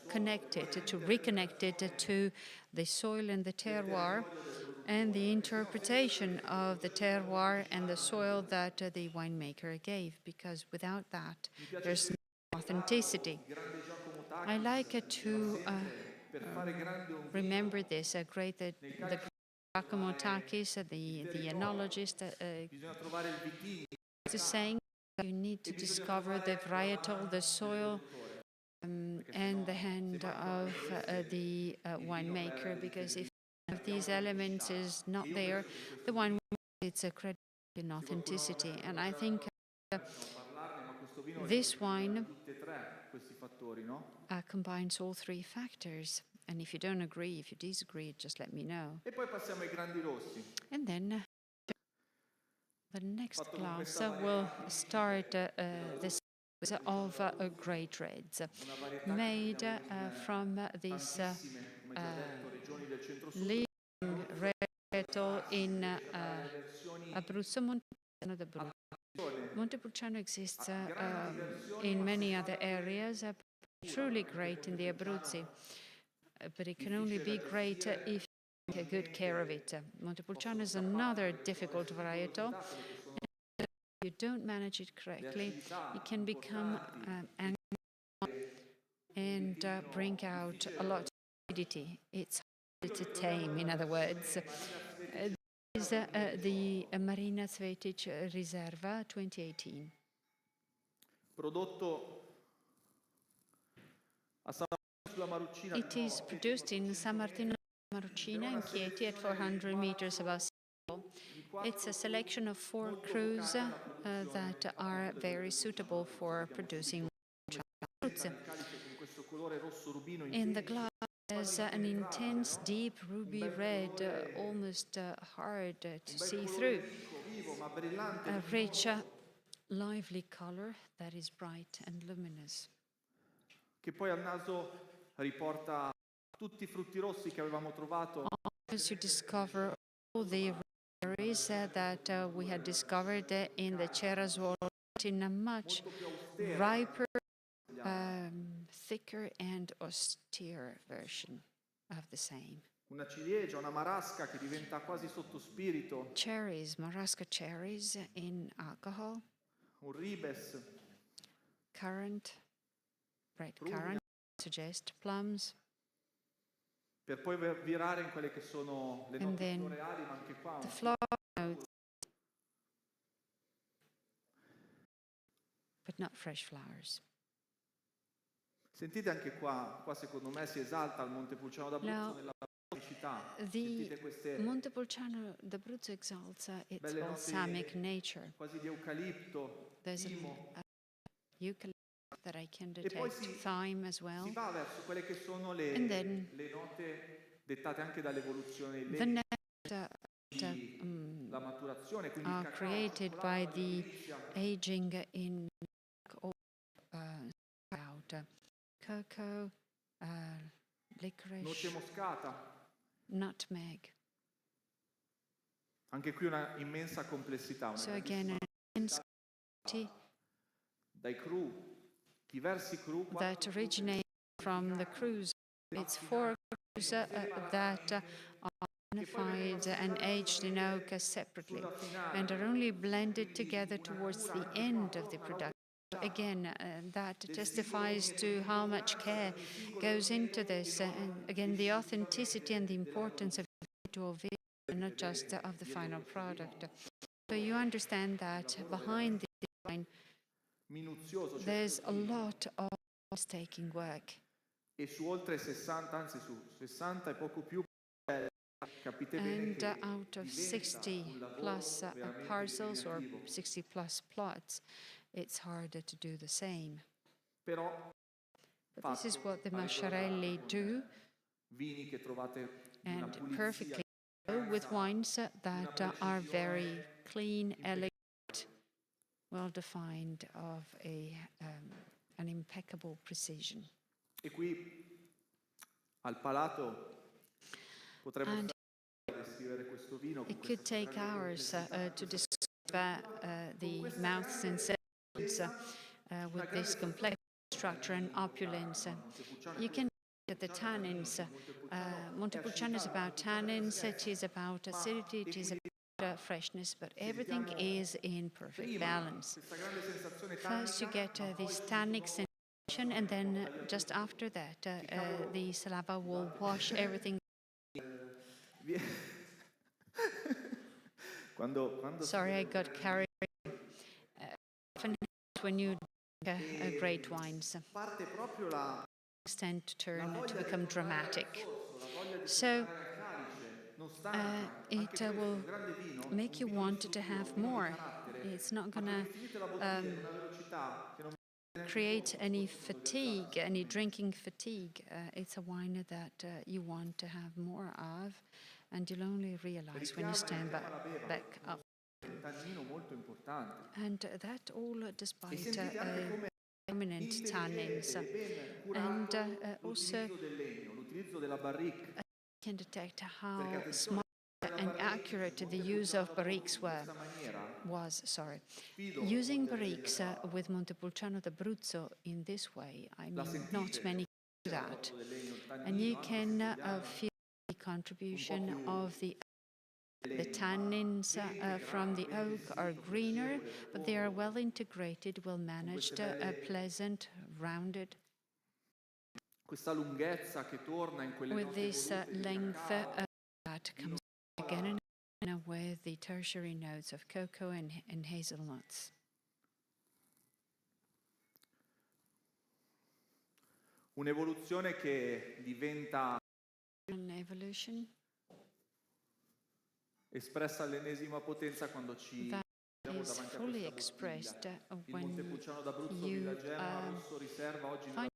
B: connect it, to reconnect it to the soil and the terroir, and the interpretation of the terroir and the soil that the winemaker gave, because without that, there's no authenticity. I like to remember this, the great Giacomo Takis, the enologist, is saying that you need to discover the varietal, the soil, and the hand of the winemaker, because if one of these elements is not there, the wine it's a credibility and authenticity. And I think this wine combines all 3 factors. And if you don't agree, if you disagree, just let me know.
A: E poi passiamo ai grandi rossi.
B: And then the next glass will start this of great reds, made from this leading varietal in Abruzzo, Montepulciano exists in many other areas, truly great in the Abruzzi, but it can only be great if you take good care of it. Montepulciano is another difficult varietal. If you don't manage it correctly, it can become angry and bring out a lot of acidity. It's hard to tame, in other words. This is the Marina Cvetic Riserva 2018.
A: Prodotto a San Martino sulla Marocina.
B: It is produced in San Martino Marocina in Chieti at 400 meters above sea level. It's a selection of 4 crus that are very suitable for producing Abruzzo. In the glass, There's an intense, deep ruby red, almost hard to see through. A rich, lively color that is bright and luminous.
A: Che poi al naso riporta tutti i frutti rossi che avevamo trovato.
B: As you discover all the berries that we had discovered in the Cerasuolo, in a much riper, thicker and austere version of the same.
A: Una ciliegia, una marasca che diventa quasi sottospirito.
B: Cherries, marasca cherries in alcohol.
A: Un ribes.
B: Currant, red currant, suggest plums.
A: Per poi virare in quelle che sono le note floreali, ma anche qua.
B: The floral notes, but not fresh flowers.
A: Sentite anche qua secondo me si esalta il Montepulciano d'Abruzzo nella balsamicità. Sentite queste
B: Montepulciano d'Abruzzo exalts its balsamic nature.
A: quasi di eucalipto,
B: There's
A: timo.
B: Eucalypt that I can detect, thyme as well.
A: Si va verso quelle che sono le note dettate anche dall'evoluzione dei legni, la maturazione, quindi il cacao,
B: created by the aging in cocoa, licorice,
A: noce moscata.
B: nutmeg.
A: Anche qui una immensa complessità.
B: So again, an immense quantity
A: dai cru, diversi cru.
B: that originate from the cruise. It's 4 cruise that are unified and aged in oak separately and are only blended together towards the end of the production. Again, that testifies to how much care goes into this. And again, the authenticity and the importance of individual vision, not just of the final product. So you understand that behind the design, there's a lot of painstaking work.
A: E su oltre 60, anzi su 60 e poco più, capite bene
B: And
A: che
B: out of 60 plus parcels or 60 plus plots, it's harder to do the same.
A: Però
B: But this is what the Masciarelli do,
A: vini che trovate di una
B: and
A: pulizia
B: perfectly so, with wines that are very clean, elegant, well defined, of an impeccable precision.
A: E qui al palato potremmo descrivere questo vino.
B: It could take hours to describe the mouth sensations with this complex structure and opulence. You can look at the tannins. Montepulciano is about tannins, it is about acidity, it is about freshness, but everything is in perfect balance. First you get this tannic sensation, and then just after that the saliva will wash everything. Sorry, I got carried away. When you drink great wines, tend to turn to become dramatic. So it will make you want to have more. It's not going to create any fatigue, any drinking fatigue. It's a wine that you want to have more of, and you'll only realize when you stand back up. And that all despite prominent tannins. And also you can detect how smart and accurate the use of barriques was. Using barriques with Montepulciano d'Abruzzo in this way, I mean, not many do that. And you can feel the contribution of the tannins from the oak are greener, but they are well integrated, well managed, pleasant, rounded. With this length that comes again and again with the tertiary notes of cocoa and hazelnuts.
A: Un'evoluzione che diventa
B: An evolution
A: espressa all'ennesima potenza quando ci
B: is fully expressed when you find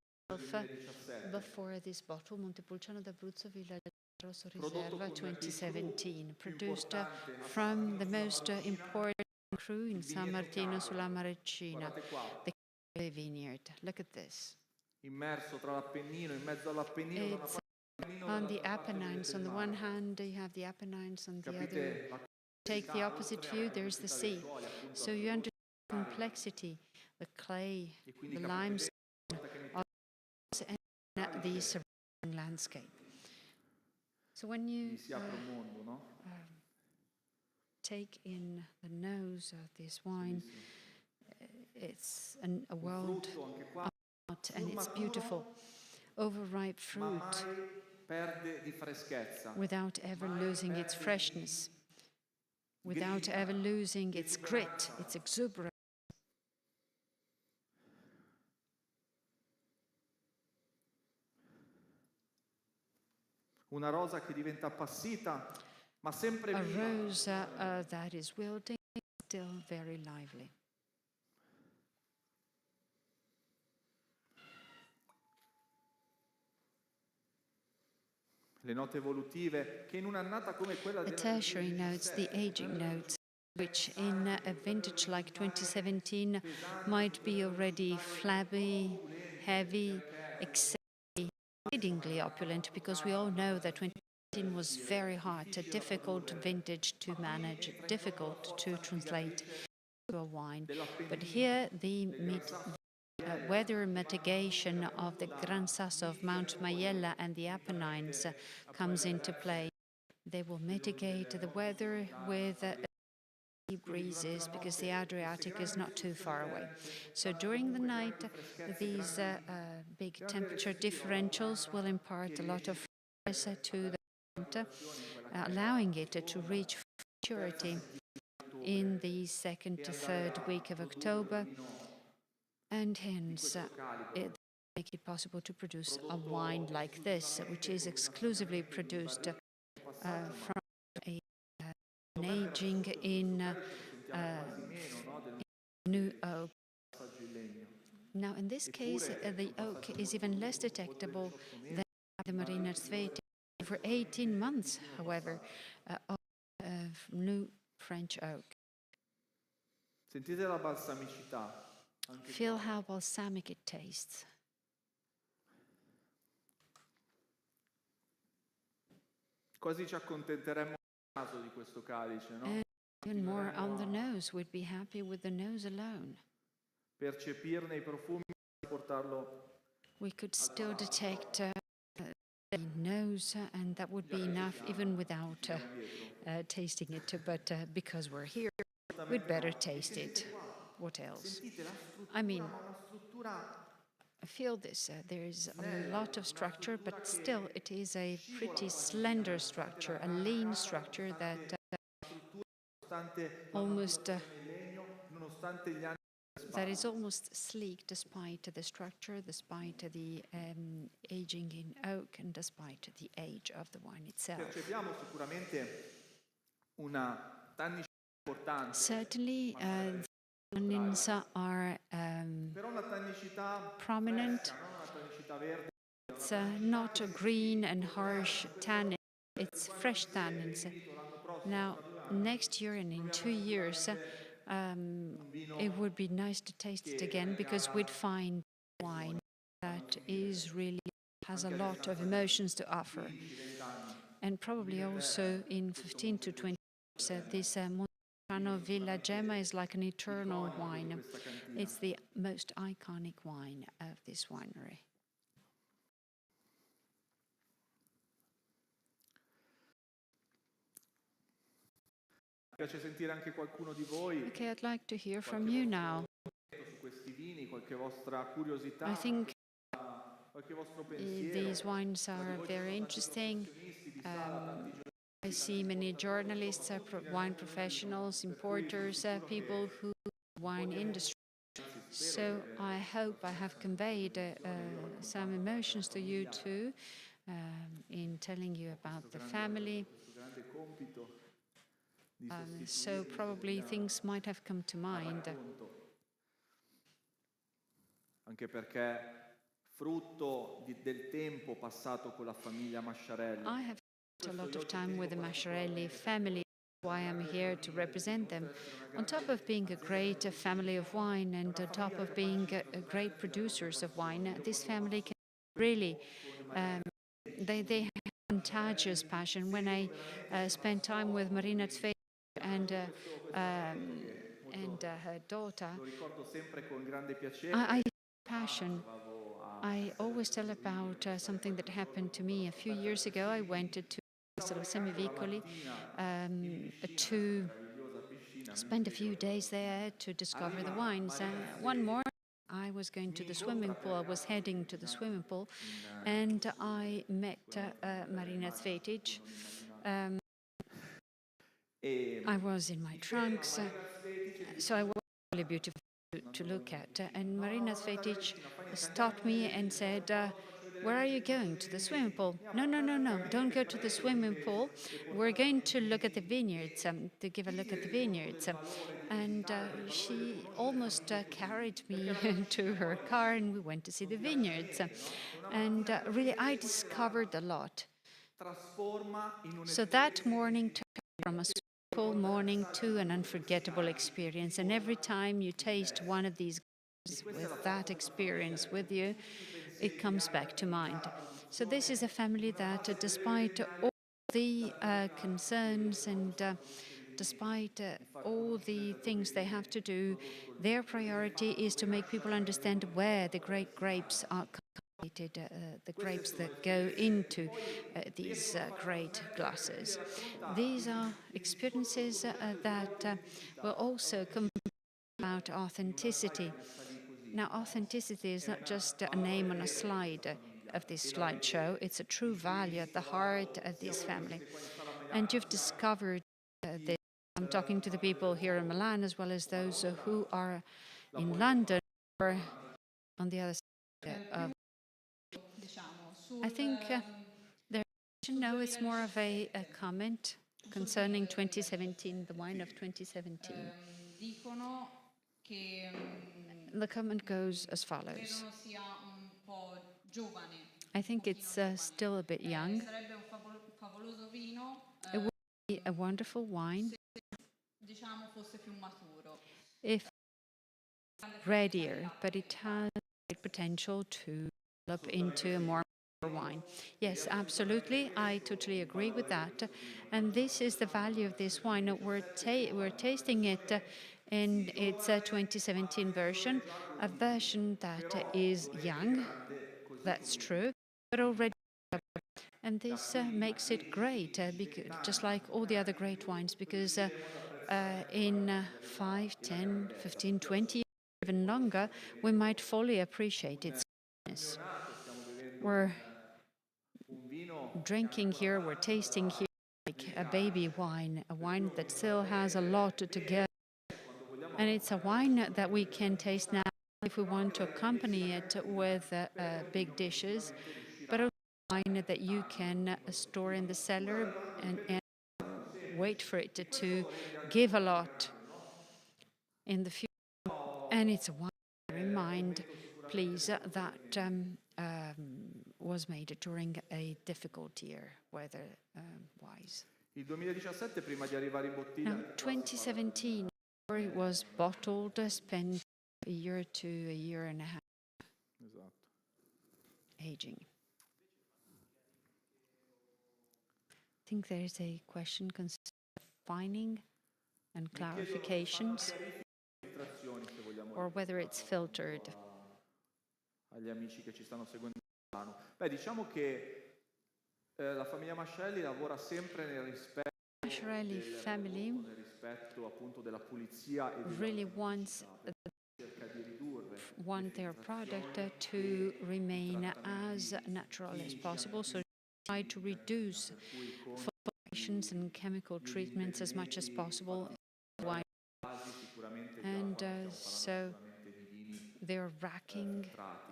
B: before this bottle, Montepulciano d'Abruzzo Villa Rosso Riserva 2017, produced from the most important cru in San Martino sulla Marecina, the Cabernet vineyard. Look at this.
A: Immerso tra l'Appennino, in mezzo all'Appennino, da una
B: It's
A: parte
B: on the
A: dall'altra parte
B: Apennines.
A: vedete
B: On
A: il
B: the
A: mare.
B: one hand, you have the Apennines, on the other,
A: Capite la
B: take the opposite
A: complessità,
B: view,
A: oltre alla
B: there's the
A: complessità dei
B: sea.
A: suoli, appunto,
B: So you understand the complexity, the clay,
A: e quindi
B: the
A: capite bene
B: limestone,
A: una volta che mettiamo
B: and the surrounding landscape. So when you
A: si apre un mondo, no?
B: take in the nose of this wine, it's a world
A: Frutto anche qua,
B: out, and it's beautiful. Overripe
A: ma
B: fruit
A: mai perde di freschezza.
B: without ever losing its freshness, without ever losing its grit, its exuberance.
A: Una rosa che diventa appassita, ma sempre
B: A
A: viva.
B: rose that is wilting, still very lively.
A: Le note evolutive che in un'annata come quella
B: The
A: del
B: tertiary notes, the
A: 2017,
B: aging notes, which in a vintage like 2017 might be already flabby, heavy, exceedingly opulent, because we all know that 2017 was very hard, a difficult vintage to manage, difficult to translate to a wine. But here the weather mitigation of the Gran Sasso of Mount Maiella and the Apennines comes into play. They will mitigate the weather with sea breezes because the Adriatic is not too far away. So during the night, these big temperature differentials will impart a lot of freshness to the wine, allowing it to reach maturity in the second to third week of October, and hence it makes it possible to produce a wine like this, which is exclusively produced from an aging in new oak. Now, in this case, the oak is even less detectable than the Marina Sveti. For 18 months, however, of new French oak.
A: Sentite la balsamicità. Anche
B: Feel how balsamic it tastes.
A: quasi ci accontenteremmo del naso di questo calice, no?
B: And even more on the nose, we'd be happy with the nose alone.
A: Percepirne i profumi e portarlo.
B: We could still detect the nose, and that would be enough even without tasting it. But because we're here, we'd better taste it. What else? I mean, I feel this. There is a lot of structure, but still it is a pretty slender structure, a lean structure that that is almost sleek despite the structure, despite the aging in oak, and despite the age of the wine itself.
A: Percepiamo sicuramente una tannicità importante.
B: Certainly, tannins are prominent. It's not a green and harsh tannin, it's fresh tannins. Now, next year and in 2 years, it would be nice to taste it again, because we'd find wine that is really has a lot of emotions to offer. And probably also in 15 to 20 years, this Milano Villa Gemma is like an eternal wine. It's the most iconic wine of this winery.
A: Piace sentire anche qualcuno di voi.
B: Okay, I'd like to hear from you now.
A: Su questi vini, qualche vostra curiosità,
B: I think
A: qualche vostro pensiero.
B: these wines are very interesting. I see many journalists, wine professionals, importers, people who wine industry. So I hope I have conveyed some emotions to you too, in telling you about the family. So probably things might have come to mind.
A: Anche perché frutto del tempo passato con la famiglia Masciarelli.
B: I have spent a lot of time with the Masciarelli family, why I'm here to represent them. On top of being a great family of wine and on top of being great producers of wine, this family can really, they have contagious passion. When I spent time with Marina Zvej and her daughter,
A: Lo ricordo sempre con grande piacere.
B: I passion. I always tell about something that happened to me a few years ago. I went to sort of Semivicoli to spend a few days there to discover the wines. One morning, I was going to the swimming pool. I was heading to the swimming pool, and I met Marina Zvej. I was in my trunks, so I was really beautiful to look at. And Marina Zvej stopped me and said, "Where are you going? To the swimming pool?" No, no, no, no, don't go to the swimming pool. We're going to look at the vineyards, to give a look at the vineyards. And she almost carried me to her car, and we went to see the vineyards. And really, I discovered a lot. So that morning turned from a full morning to an unforgettable experience. And every time you taste one of these with that experience with you, it comes back to mind. So this is a family that, despite all the concerns and despite all the things they have to do, their priority is to make people understand where the great grapes are cultivated, the grapes that go into these great glasses. These are experiences that will also come about authenticity. Now, authenticity is not just a name on a slide of this slideshow. It's a true value at the heart of this family. And you've discovered this. I'm talking to the people here in Milan as well as those who are in London or on the other side of. I think no, it's more of a comment concerning 2017, the wine of 2017. The comment goes as follows. I think it's still a bit young. It would be a wonderful wine if readier, but it has great potential to develop into a more mature wine. Yes, absolutely. I totally agree with that. And this is the value of this wine. We're tasting it in its 2017 version, a version that is young, that's true, but already. And this makes it great, just like all the other great wines, because in 5, 10, 15, 20 years, even longer, we might fully appreciate its goodness. We're drinking here, we're tasting here like a baby wine, a wine that still has a lot to give. And it's a wine that we can taste now if we want to accompany it with big dishes, but also wine that you can store in the cellar and wait for it to give a lot in the future. And it's a wine, bear in mind, please, that was made during a difficult year, weather-wise. Now, 2017, it was bottled, spent a year to a year and a half aging. I think there is a question concerning fining and clarifications, or whether it's filtered.
A: Agli amici che ci stanno seguendo in Milano. Beh, diciamo che la famiglia Masciarelli lavora sempre nel rispetto
B: Masciarelli family
A: nel rispetto appunto della pulizia e
B: really wants their product to remain as natural as possible, so try to reduce formulations and chemical treatments as much as possible. And so they're racking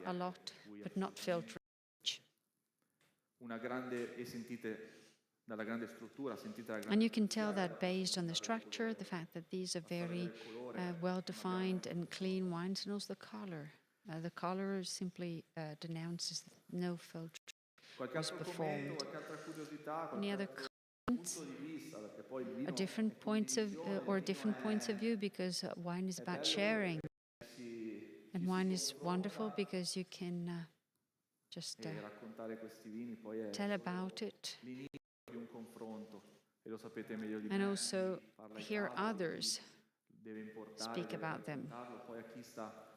B: a lot, but not filtering. And you can tell that based on the structure, the fact that these are very well-defined and clean wines, and also the color. The color simply denounces that no filter
A: Qualche
B: was
A: altro
B: performed.
A: commento, qualche altra curiosità,
B: Any
A: qualche
B: other
A: altro
B: comments?
A: punto di vista, perché poi il vino
B: A different
A: è
B: points of
A: condivisione,
B: or
A: il vino
B: different points of view, because wine is
A: è
B: about
A: bello
B: sharing,
A: perché ci
B: and
A: si
B: wine is wonderful
A: confronta
B: because you can just
A: e raccontare questi vini poi è
B: tell
A: solo
B: about it,
A: l'inizio di un confronto e lo sapete meglio di
B: and
A: me,
B: also
A: chi parla ai
B: hear
A: tavoli,
B: others
A: chi deve importare,
B: speak
A: deve
B: about them.
A: raccontarlo, poi a chi sta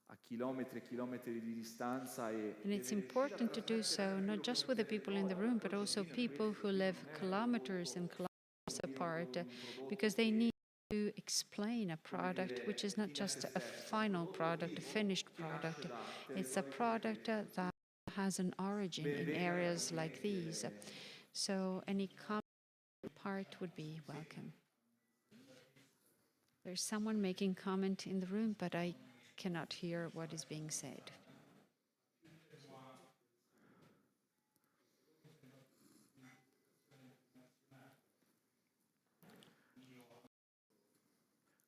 A: a chilometri e chilometri di distanza e
B: And it's
A: deve riuscire a
B: important to do
A: trasmettere
B: so,
A: anche
B: not
A: quello che è
B: just
A: il
B: with the people in the
A: territorio,
B: room,
A: perché
B: but
A: oggi
B: also
A: il vino è
B: people
A: questo,
B: who
A: il vino
B: live
A: non è un
B: kilometers and
A: prodotto,
B: kilometers
A: un vino
B: apart,
A: un prodotto
B: because they
A: che,
B: need to explain a
A: come
B: product which
A: dire,
B: is not
A: fine a se
B: just a
A: stesso, un
B: final
A: prodotto
B: product, a
A: vivo
B: finished
A: che nasce
B: product.
A: da
B: It's a
A: territori come
B: product
A: questo.
B: that has an origin
A: Ben
B: in
A: venga
B: areas like
A: commenti
B: these. So any comment part would be welcome. There's someone making comment in the room, but I cannot hear what is being said.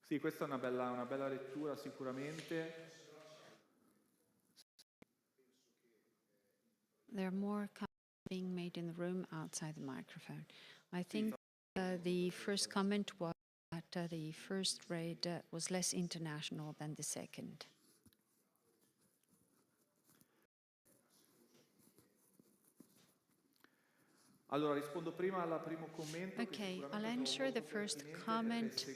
A: Sì, questa è una bella lettura sicuramente.
B: There are more comments being made in the room outside the microphone. I think the first comment was that the first raid was less international than the second.
A: Allora, rispondo prima al primo commento
B: Okay, I'll answer the first comment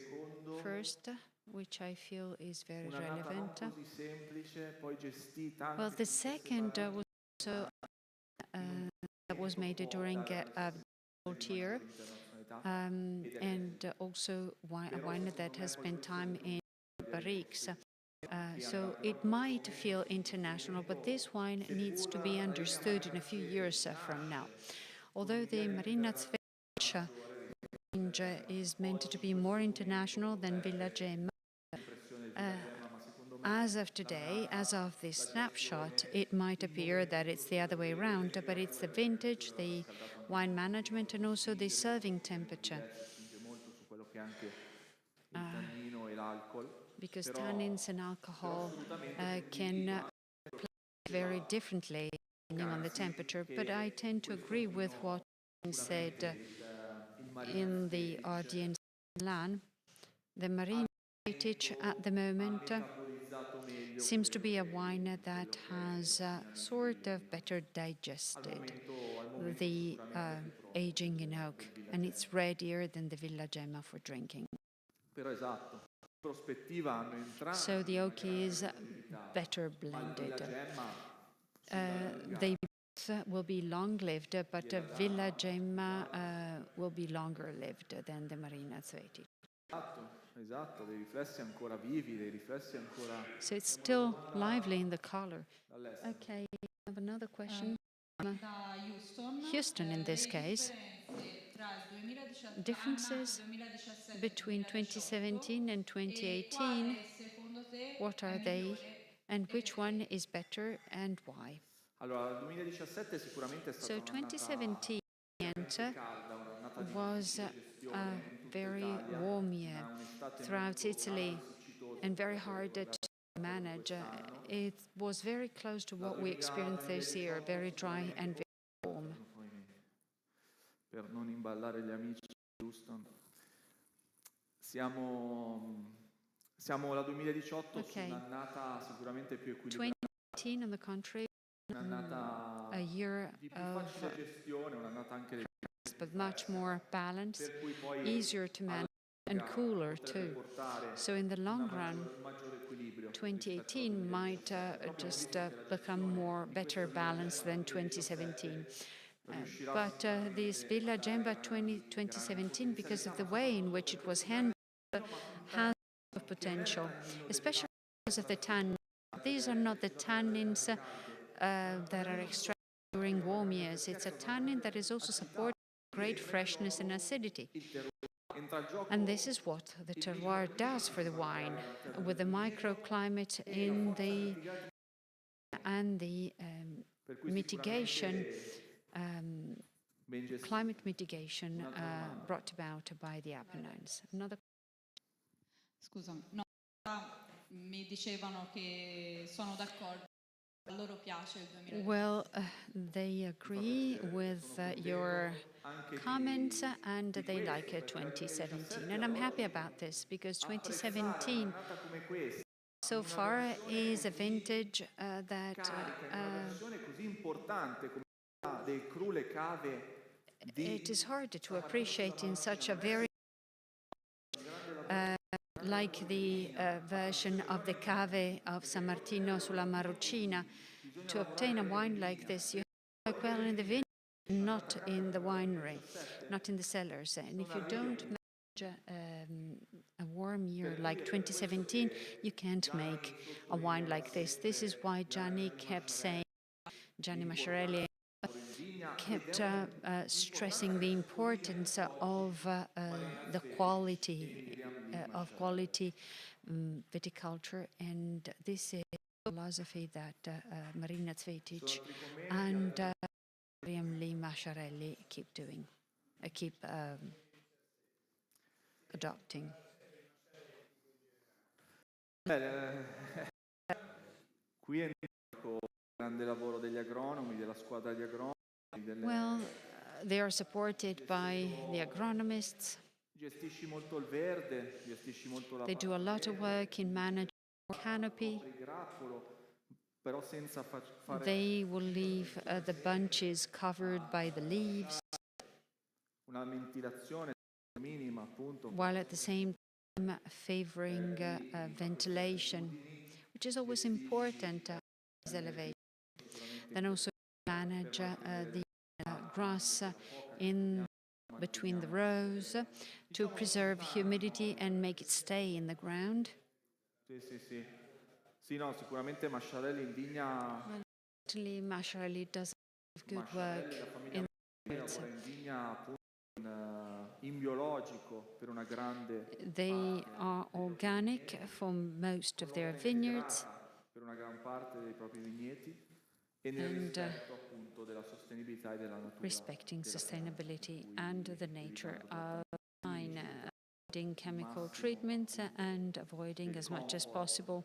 B: first, which I feel is very relevant.
A: così semplice, poi gestita
B: Well,
A: anche
B: the second was also that was made during a year, and also a wine that has spent time in barriques. So it might feel international, but this wine needs to be understood in a few years from now. Although the Marina Cvetic range is meant to be more international than Villa Gemma, as of today, as of this snapshot, it might appear that it's the other way around, but it's the vintage, the wine management, and also the serving temperature. Because tannins and alcohol can play very differently depending on the temperature, but I tend to agree with what is said in the audience in Milan. The Marina Cvetic at the moment seems to be a wine that has sort of better digested the aging in oak, and it's readier than the Villa Gemma for drinking. So the oak is better blended. They will be long-lived, but Villa Gemma will be longer-lived than the Marina Cvetic.
A: Esatto, dei riflessi ancora vivi, dei riflessi ancora...
B: So it's still lively in the color. Okay, I have another question. Houston, in this case, differences between 2017 and 2018, what are they, and which one is better and why?
A: Allora, il 2017 sicuramente è stata
B: So 2017 was a very warm year throughout Italy and very hard to manage. It was very close to what we experienced this year, very dry and very warm.
A: Per non imballare gli amici di Houston. Siamo la 2018 su un'annata sicuramente più equilibrata.
B: 2018, on the contrary, a year of
A: gestione, un'annata anche
B: but much more balanced, easier to manage, and cooler too. So in the long run, 2018 might just become more balanced than 2017. But this Villa Gemma 2017, because of the way in which it was handled, has potential, especially because of the tannins. These are not the tannins that are extracted during warm years. It's a tannin that is also supporting great freshness and acidity. And this is what the terroir does for the wine, with the microclimate in the and the mitigation, climate mitigation brought about by the Apennines. Another.
C: Scusami, no, mi dicevano che sono d'accordo, a loro piace il 2020.
B: Well, they agree with your comments and they like 2017. And I'm happy about this because 2017 so far is a vintage that
A: così importante come quella del cru le cave
B: it is hard to appreciate in such a very like the version of the cave of San Martino sulla Marrucina. To obtain a wine like this, you have to work well in the vineyard, not in the winery, not in the cellars. And if you don't manage a warm year like 2017, you can't make a wine like this. This is why Gianni kept saying, Gianni Masciarelli kept stressing the importance of the quality of quality viticulture, and this is the philosophy that Marina Cvetic and William Lee Masciarelli keep adopting.
A: Qui è il grande lavoro degli agronomi, della squadra di agronomi.
B: Well, they are supported by the agronomists.
A: Gestisci molto il verde, gestisci molto la
B: They do a lot of work in managing canopy.
A: Però senza fare
B: They will leave the bunches covered by the leaves,
A: una ventilazione minima, appunto.
B: while at the same time favoring ventilation, which is always important as elevation. Then also manage the grass in between the rows to preserve humidity and make it stay in the ground.
A: Sì. Sì, no, sicuramente Masciarelli in vigna.
B: Actually, Masciarelli does good work in
A: lavora in vigna appunto in biologico per una grande.
B: They are organic for most of their vineyards.
A: Per una gran parte dei propri vigneti e nel rispetto appunto della sostenibilità e della natura.
B: Respecting sustainability and the nature of wine, avoiding chemical treatments and avoiding as much as possible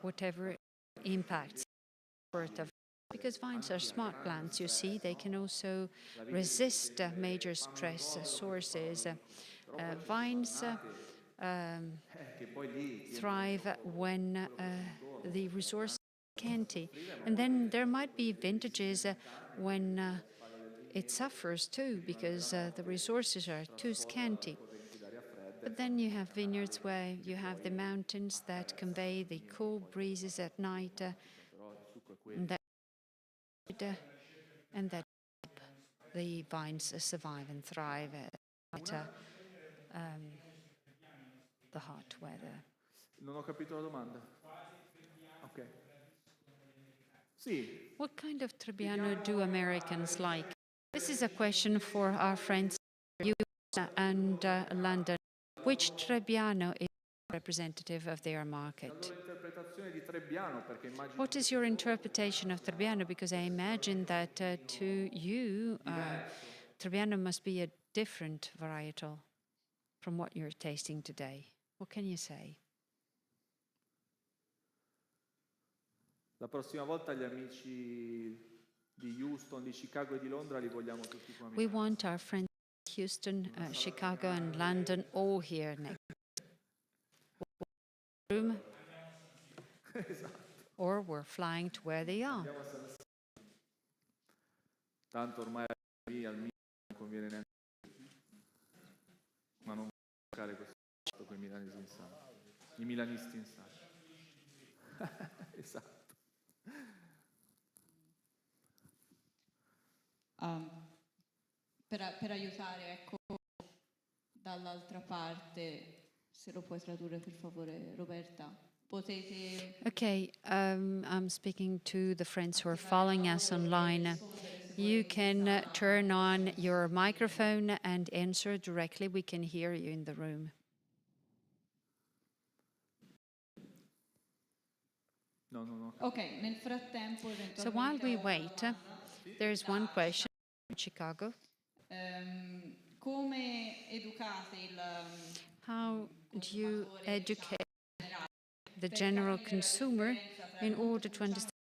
B: whatever impacts the birth of. Because vines are smart plants, you see, they can also resist major stress sources. Vines thrive when the resources are scanty. And then there might be vintages when it suffers too, because the resources are too scanty. But then you have vineyards where you have the mountains that convey the cool breezes at night, and that the vines survive and thrive at the hot weather.
A: Non ho capito la domanda. Ok. Sì.
B: What kind of Trebbiano do Americans like? This is a question for our friends in US and London. Which Trebbiano is representative of their market? What is your interpretation of Trebbiano? Because I imagine that to you, Trebbiano must be a different varietal from what you're tasting today. What can you say?
A: La prossima volta gli amici di Houston, di Chicago e di Londra li vogliamo tutti qua.
B: We want our friends in Houston, Chicago and London all here next room. Or we're flying to where they are.
A: Tanto ormai lì al Milano non conviene neanche. Ma non giocare questo con i milanisti in sala. I milanisti in sala. Esatto.
C: Per aiutare, ecco, dall'altra parte, se lo puoi tradurre per favore, Roberta. Potete.
B: Okay, I'm speaking to the friends who are following us online. You can turn on your microphone and answer directly. We can hear you in the room.
A: No.
C: Ok, nel frattempo.
B: So while we wait, there's one question in Chicago.
C: Come educate il.
B: How do you educate the general consumer in order to understand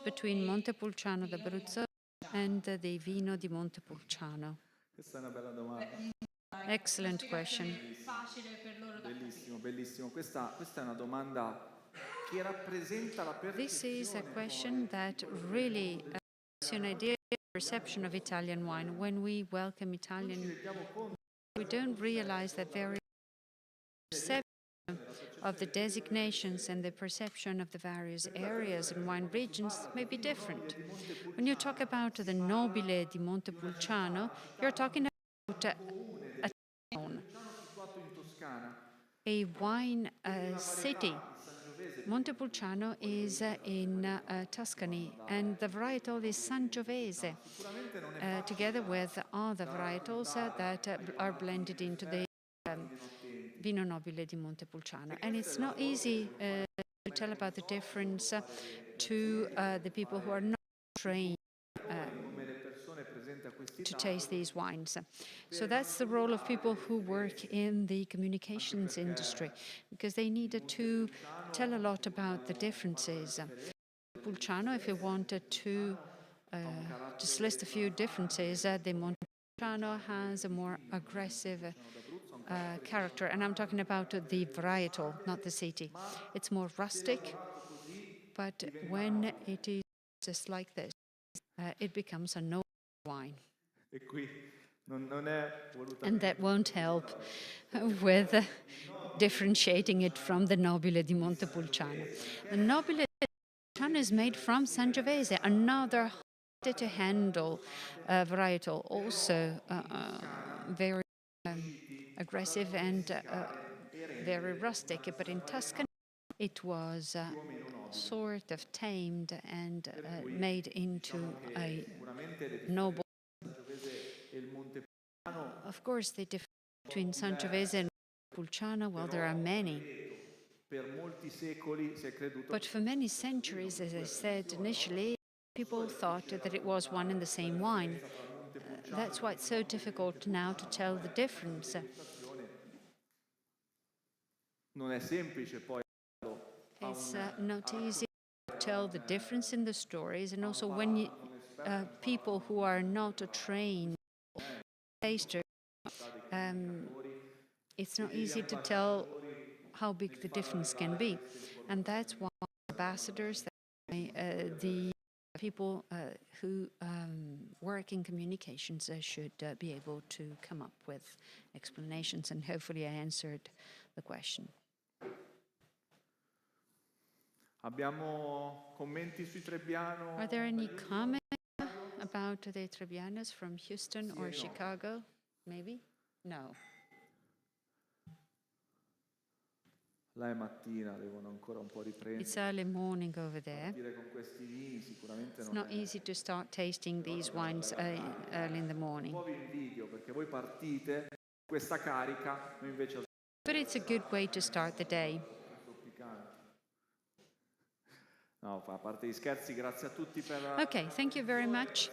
B: between Montepulciano d'Abruzzo and the vino di Montepulciano?
A: Questa è una bella domanda.
B: Excellent question.
A: Bellissimo, bellissimo. Questa è una domanda che rappresenta la
B: This is a
A: percezione
B: question that really gives you an idea of the perception of Italian wine. When we welcome Italian, we don't realize that very perception of the designations and the perception of the various areas and wine regions may be different. When you talk about the Nobile di Montepulciano, you're talking about a town, a wine city. Montepulciano is in Tuscany, and the varietal is Sangiovese, together with other varietals that are blended into the Vino Nobile di Montepulciano. And it's not easy to tell about the difference to the people who are not trained to taste these wines. So that's the role of people who work in the communications industry, because they needed to tell a lot about the differences. Pulciano, if you wanted to just list a few differences, the Montepulciano has a more aggressive character, and I'm talking about the varietal, not the city. It's more rustic, but when it is just like this, it becomes a noble wine. And that won't help with differentiating it from the Nobile di Montepulciano. The Nobile di Montepulciano is made from Sangiovese, another harder to handle varietal, also very aggressive and very rustic. But in Tuscany, it was sort of tamed and made into a noble. Of course, the difference between Sangiovese and Pulciano, well, there are many. But for many centuries, as I said initially, people thought that it was one and the same wine. That's why it's so difficult now to tell the difference. It's not easy to tell the difference in the stories, and also when people who are not trained tasters, it's not easy to tell how big the difference can be. And that's why ambassadors, the people who work in communications should be able to come up with explanations, and hopefully I answered the question. Are there any comments about the Trebbianos from Houston or Chicago? Maybe? No. It's early morning over there. It's not easy to start tasting these wines early in the morning. But it's a good way to start the day. Okay, thank you very much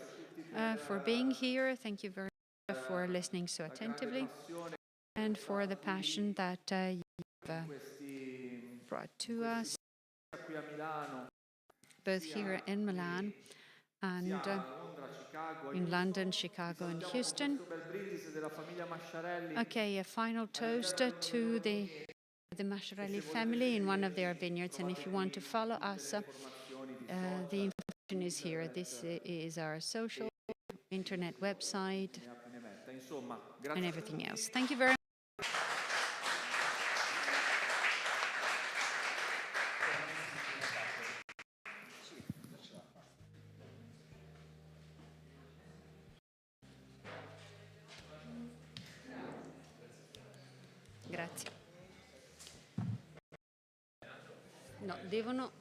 B: for being here. Thank you very much for listening so attentively and for the passion that you've brought to us, both here in Milan and in London, Chicago, and Houston. Okay, a final toast to the Masciarelli family in one of their vineyards. And if you want to follow us, the information is here. This is our social internet website and everything else. Thank you very much. Grazie. No, devono